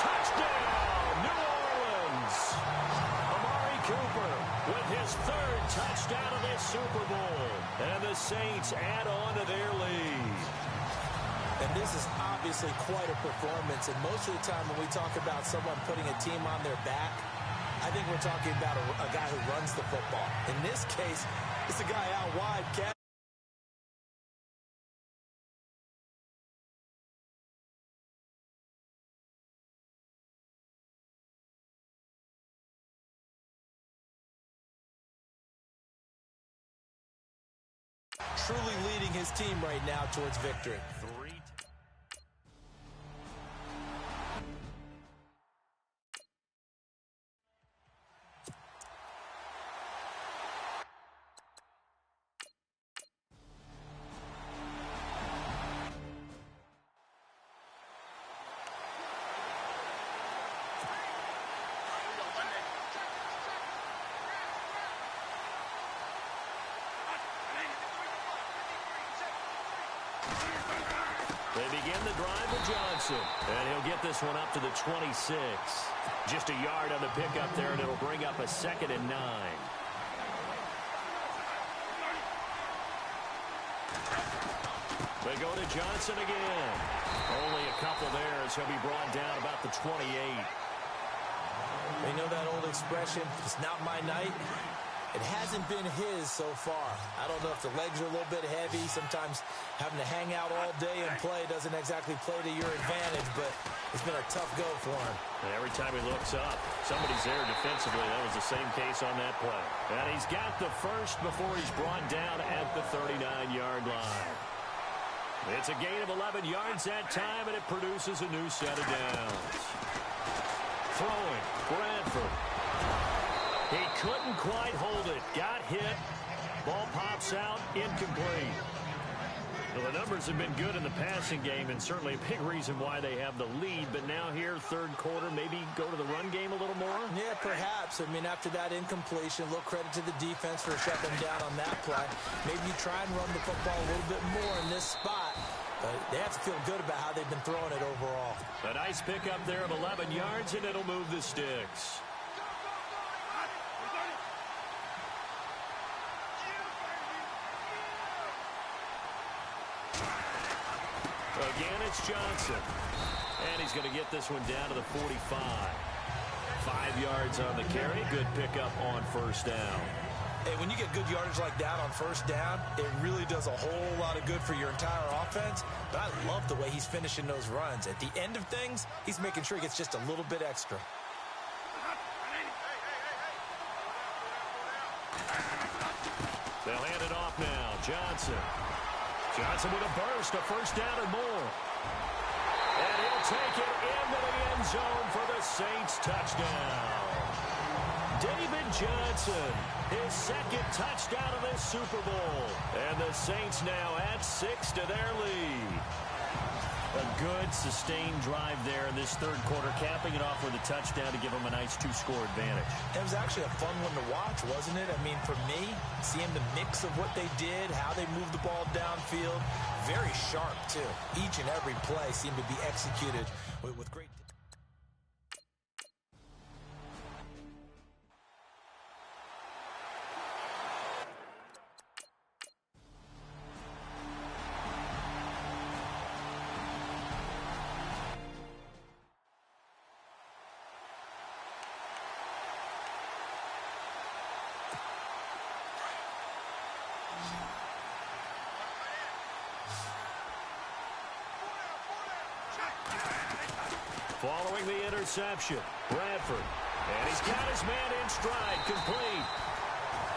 Touchdown, New Orleans. Amari Cooper with his 3rd touchdown of this Super Bowl. And the Saints add on to their lead. And this is obviously quite a performance. And most of the time when we talk about someone putting a team on their back, I think we're talking about a guy who runs the football. In this case, it's a guy out wide. Truly leading his team right now towards victory. They begin the drive with Johnson, and he'll get this one up to the 26. Just a yard on the pickup there, and it'll bring up a 2nd and 9. They go to Johnson again. Only a couple there as he'll be brought down about the 28. You know that old expression, it's not my night? It hasn't been his so far. I don't know if the legs are a little bit heavy. Sometimes having to hang out all day and play doesn't exactly play to your advantage, but it's been a tough go for him. And every time he looks up, somebody's there defensively. That was the same case on that play. And he's got the first before he's brought down at the 39-yard line. It's a gain of 11 yards that time, and it produces a new set of downs. Throwing, Bradford. He couldn't quite hold it. Got hit. Ball pops out. Incomplete. Well, the numbers have been good in the passing game, and certainly a big reason why they have the lead. But now here, 3rd quarter, maybe go to the run game a little more? Yeah, perhaps. I mean, after that incompletion, a little credit to the defense for shutting them down on that play. Maybe you try and run the football a little bit more in this spot. But they have to feel good about how they've been throwing it overall. A nice pickup there of 11 yards, and it'll move the sticks. Again, it's Johnson. And he's going to get this one down to the 45. 5 yards on the carry. Good pickup on 1st down. Hey, when you get good yardage like that on 1st down, it really does a whole lot of good for your entire offense. But I love the way he's finishing those runs. At the end of things, he's making sure he gets just a little bit extra. They'll hand it off now. Johnson. Johnson with a burst, a 1st down and more. And he'll take it into the end zone for the Saints touchdown. David Johnson, his 2nd touchdown of this Super Bowl. And the Saints now add 6 to their lead. A good, sustained drive there in this 3rd quarter, capping it off with a touchdown to give them a nice 2-score advantage. It was actually a fun one to watch, wasn't it? I mean, for me, seeing the mix of what they did, how they moved the ball downfield, very sharp, too. Each and every play seemed to be executed with great... Following the interception, Bradford. And he's got his man in stride, complete.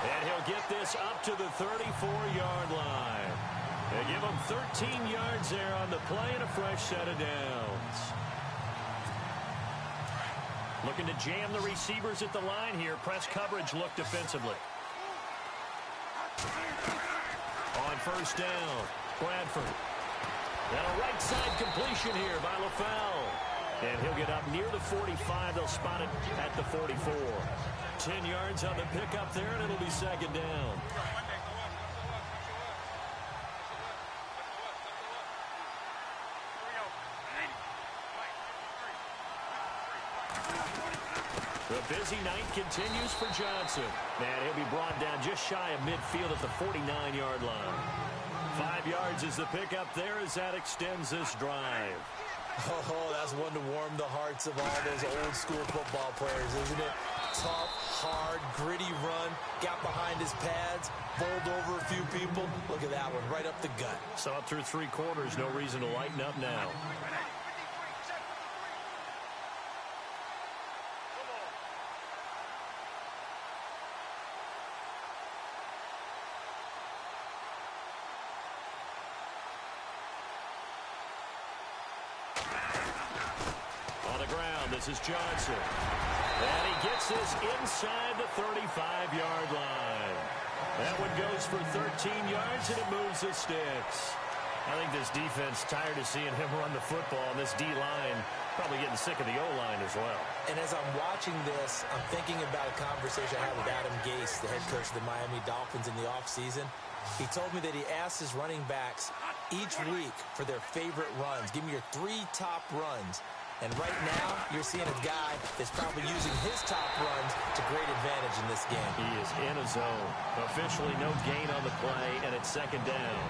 And he'll get this up to the 34-yard line. They give him 13 yards there on the play and a fresh set of downs. Looking to jam the receivers at the line here. Press coverage look defensively. On first down, Bradford. And a right side completion here by LaFell. And he'll get up near the 45. They'll spot it at the 44. 10 yards on the pickup there, and it'll be second down. The busy night continues for Johnson. And he'll be brought down just shy of midfield at the 49-yard line. 5 yards is the pickup there as that extends this drive. Oh, that's one to warm the hearts of all those old-school football players, isn't it? Tough, hard, gritty run, got behind his pads, bowled over a few people. Look at that one, right up the gut. Saw it through 3 quarters, no reason to lighten up now. This is Johnson. And he gets this inside the 35-yard line. That one goes for 13 yards, and it moves the sticks. I think this defense tired of seeing him run the football, and this D-line probably getting sick of the O-line as well. And as I'm watching this, I'm thinking about a conversation I had with Adam Gase, the head coach of the Miami Dolphins in the offseason. He told me that he asked his running backs each week for their favorite runs. Give me your 3 top runs. And right now, you're seeing a guy that's probably using his top runs to great advantage in this game. He is in a zone. Officially no gain on the play, and it's second down.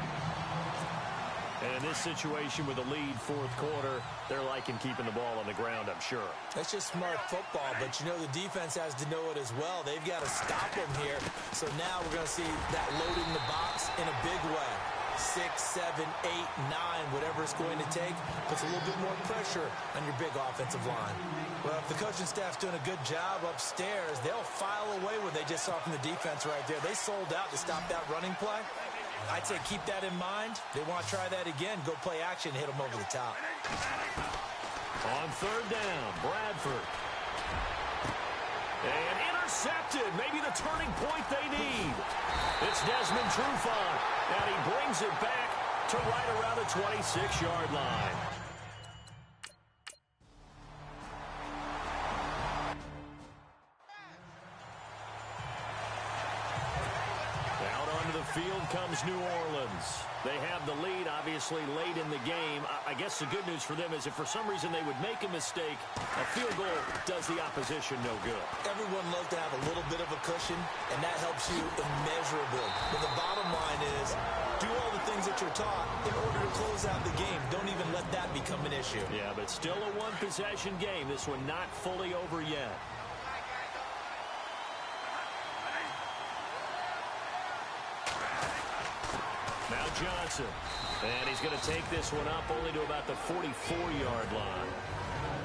And in this situation with a lead fourth quarter, they're liking keeping the ball on the ground, I'm sure. That's just smart football, but you know the defense has to know it as well. They've got to stop him here. So now we're going to see that loading the box in a big way. 6, 7, 8, 9, whatever it's going to take, puts a little bit more pressure on your big offensive line. Well, if the coaching staff's doing a good job upstairs, they'll file away what they just saw from the defense right there. They sold out to stop that running play. I'd say keep that in mind. They want to try that again, go play action, hit them over the top. On third down, Bradford. And intercepted, maybe the turning point they need. It's Desmond Trufant, and he brings it back to right around the 26-yard line. Out onto the field comes New Orleans. They have the lead, obviously, late in the game. I guess the good news for them is if for some reason they would make a mistake, a field goal does the opposition no good. Everyone loves to have a little bit of a cushion, and that helps you immeasurably. But the bottom line is, do all the things that you're taught in order to close out the game. Don't even let that become an issue. Yeah, but still a one-possession game. This one not fully over yet. Now Johnson, and he's going to take this one up only to about the 44-yard line.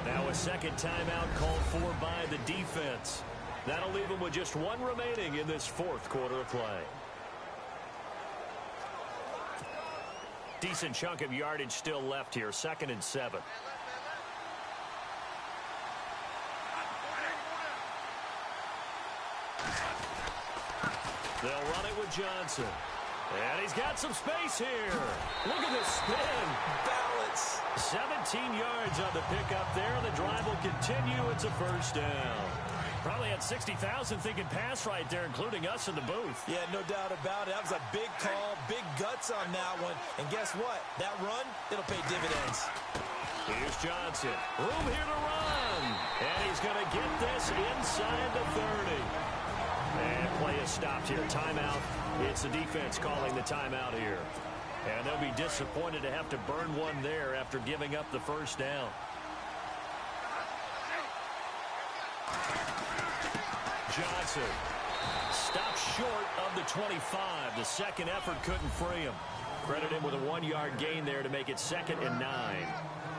Now a second timeout called for by the defense. That'll leave him with just one remaining in this fourth quarter of play. Decent chunk of yardage still left here, 2nd and 7. They'll run it with Johnson. And he's got some space here. Look at the spin. Balance. 17 yards on the pickup there. The drive will continue. It's a first down. Probably had 60,000 thinking pass right there, including us in the booth. Yeah, no doubt about it. That was a big call, big guts on that one. And guess what? That run, it'll pay dividends. Here's Johnson. Room here to run. And he's going to get this inside the 30. And play is stopped here. Timeout. It's the defense calling the timeout here. And they'll be disappointed to have to burn one there after giving up the first down. Johnson stops short of the 25. The second effort couldn't free him. Credit him with a 1-yard gain there to make it 2nd and 9.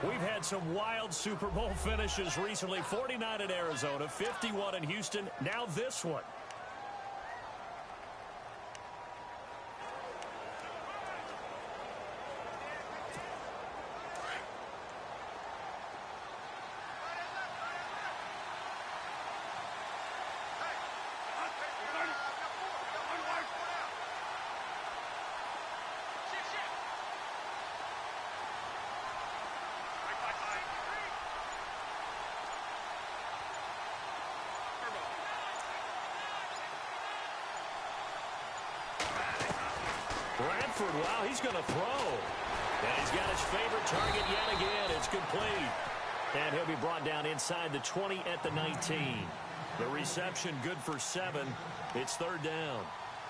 We've had some wild Super Bowl finishes recently. 49 in Arizona, 51 in Houston, now this one. Bradford, wow, he's going to throw. And he's got his favorite target yet again. It's complete. And he'll be brought down inside the 20 at the 19. The reception good for 7. It's third down.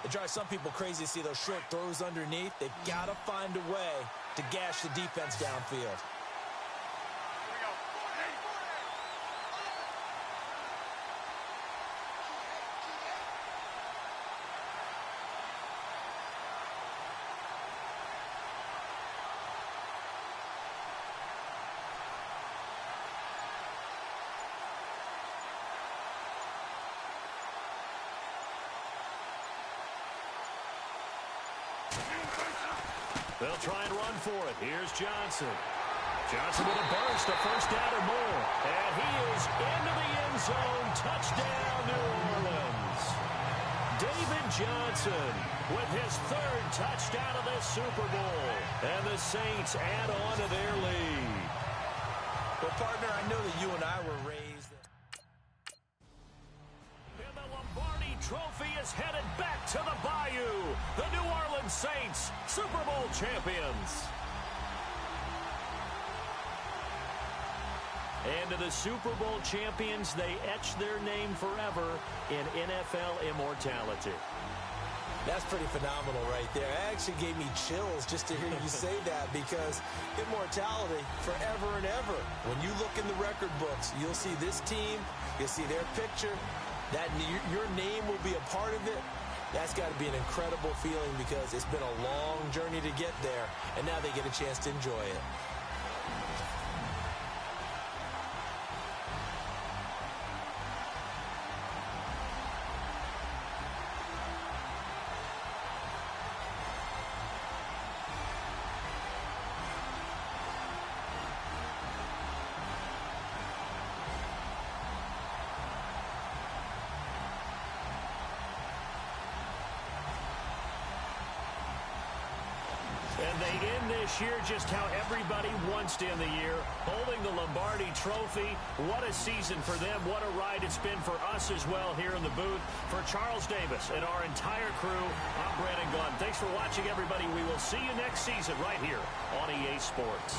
It drives some people crazy to see those short throws underneath. They've got to find a way to gash the defense downfield. They'll try and run for it. Here's Johnson. Johnson with a burst, a first down or more. And he is into the end zone. Touchdown, New Orleans. David Johnson with his third touchdown of this Super Bowl. And the Saints add on to their lead. Well, partner, I know that you and I were raised. And the Lombardi Trophy is headed back to the Bayou. The New Orleans Saints, Super Bowl champions. And to the Super Bowl champions, they etch their name forever in NFL immortality. That's pretty phenomenal right there. It actually gave me chills just to hear you say that, because immortality forever and ever. When you look in the record books, you'll see this team, you'll see their picture, that your name will be a part of it. That's got to be an incredible feeling, because it's been a long journey to get there, and now they get a chance to enjoy it. And they end this year just how everybody wants to end the year, holding the Lombardi Trophy. What a season for them. What a ride it's been for us as well here in the booth. For Charles Davis and our entire crew, I'm Brandon Gunn. Thanks for watching, everybody. We will see you next season right here on EA Sports.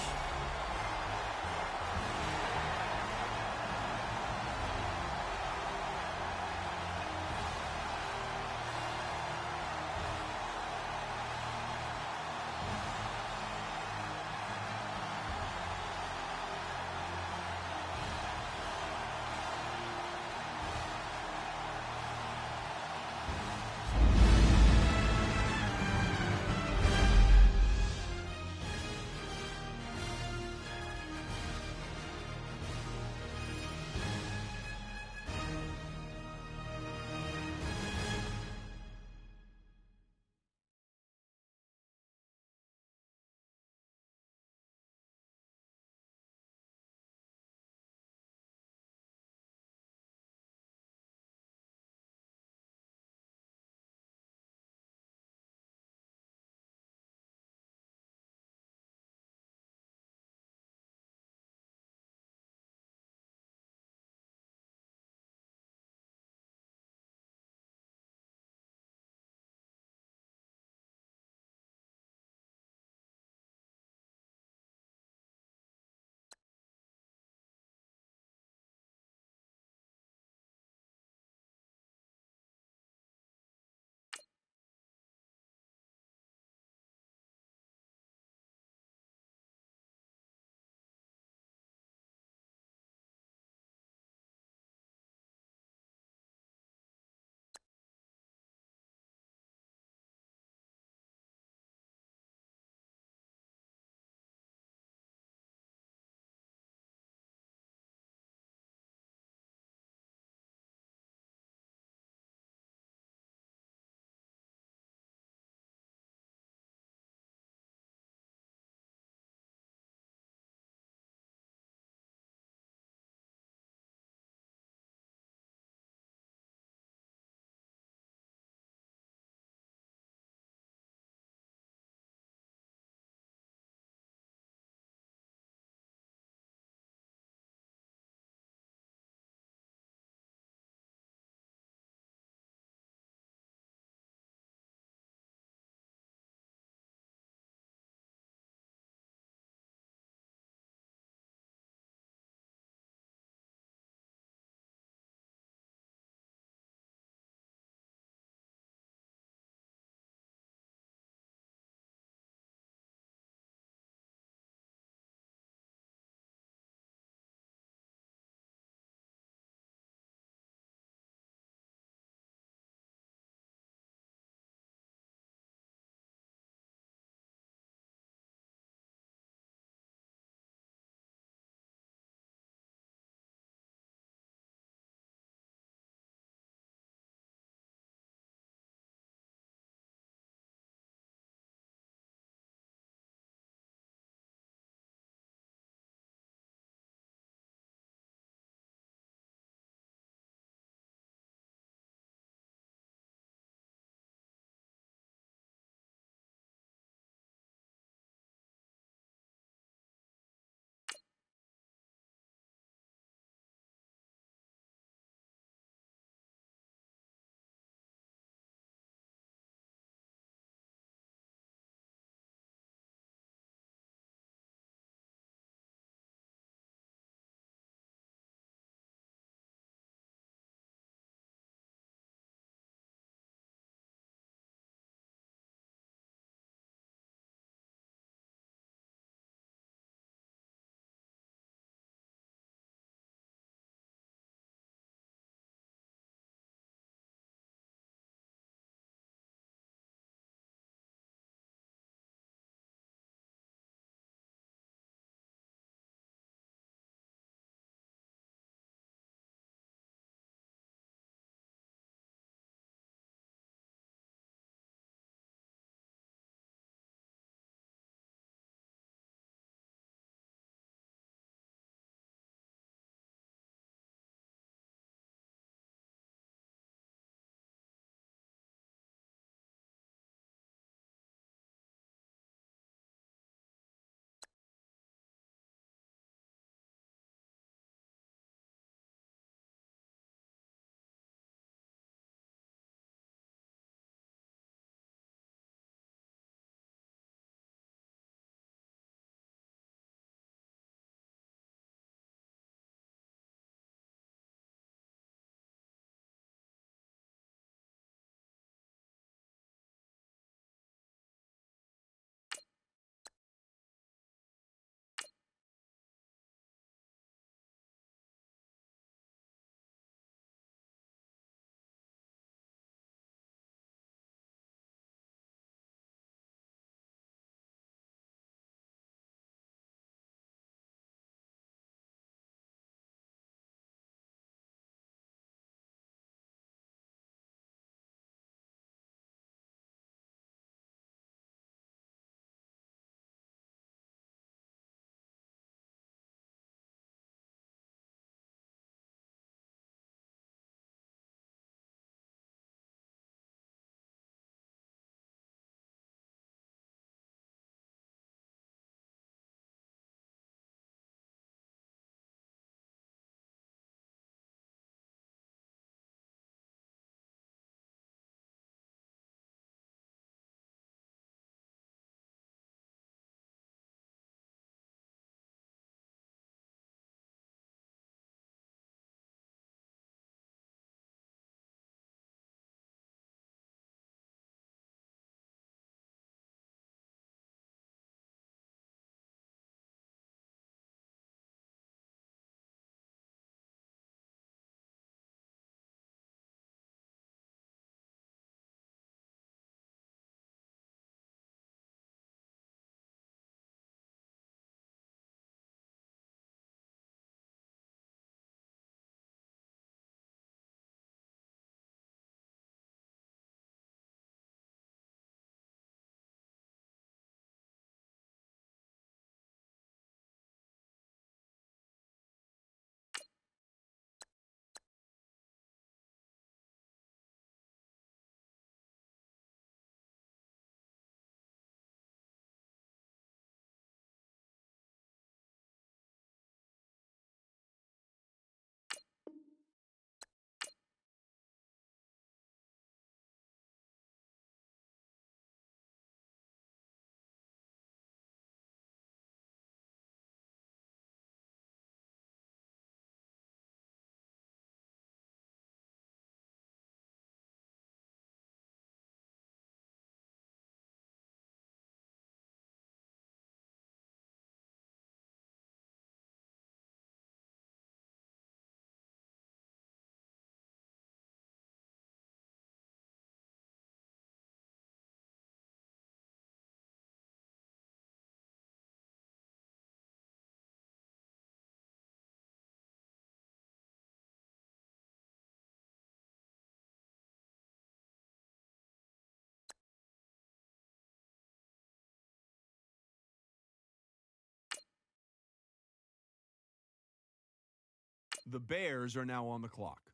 The Bears are now on the clock.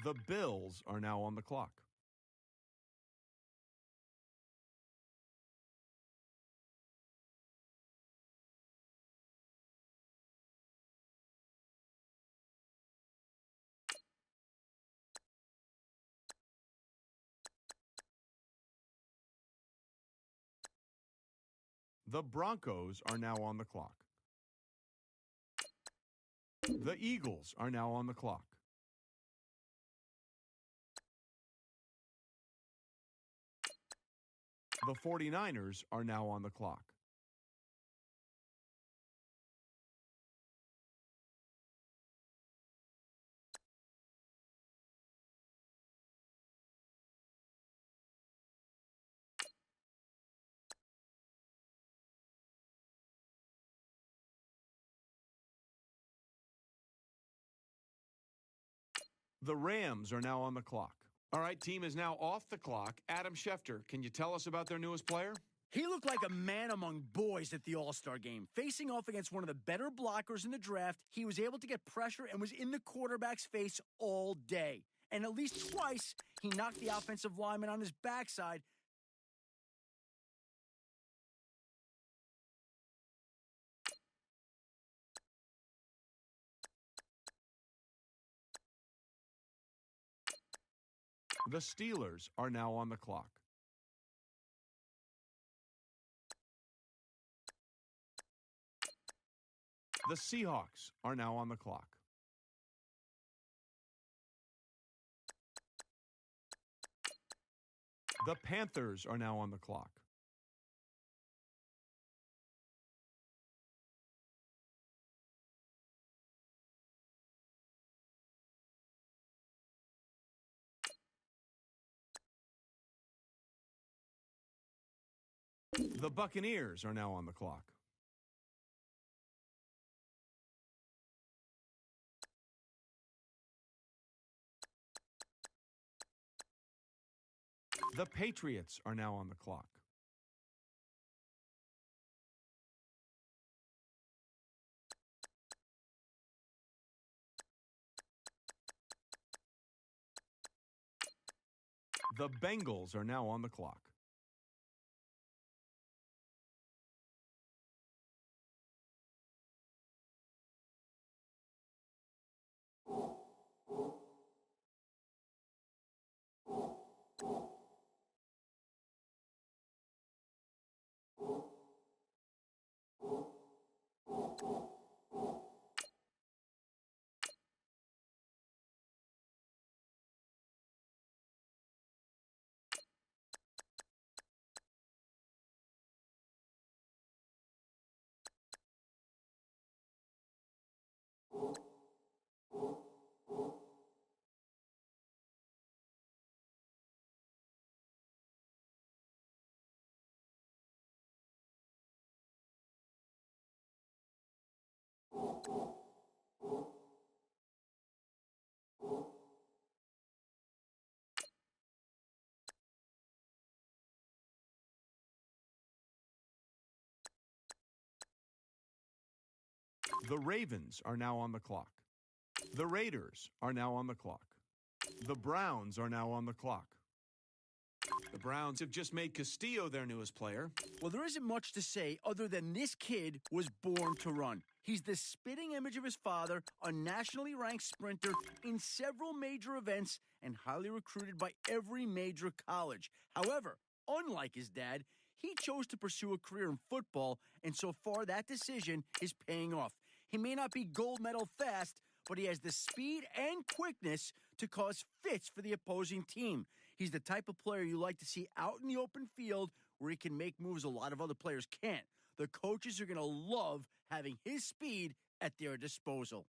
The Bills are now on the clock. The Broncos are now on the clock. The Eagles are now on the clock. The 49ers are now on the clock. The Rams are now on the clock. All right, team is now off the clock. Adam Schefter, can you tell us about their newest player? He looked like a man among boys at the All-Star game. Facing off against one of the better blockers in the draft, he was able to get pressure and was in the quarterback's face all day. And at least twice, he knocked the offensive lineman on his backside. The Steelers are now on the clock. The Seahawks are now on the clock. The Panthers are now on the clock. The Buccaneers are now on the clock. The Patriots are now on the clock. The Bengals are now on the clock. The Ravens are now on the clock. The Raiders are now on the clock. The Browns are now on the clock. The Browns have just made Castillo their newest player. Well, there isn't much to say other than this kid was born to run. He's the spitting image of his father, a nationally ranked sprinter in several major events and highly recruited by every major college. However, unlike his dad, he chose to pursue a career in football, and so far that decision is paying off. He may not be gold medal fast, but he has the speed and quickness to cause fits for the opposing team. He's the type of player you like to see out in the open field where he can make moves a lot of other players can't. The coaches are going to love having his speed at their disposal.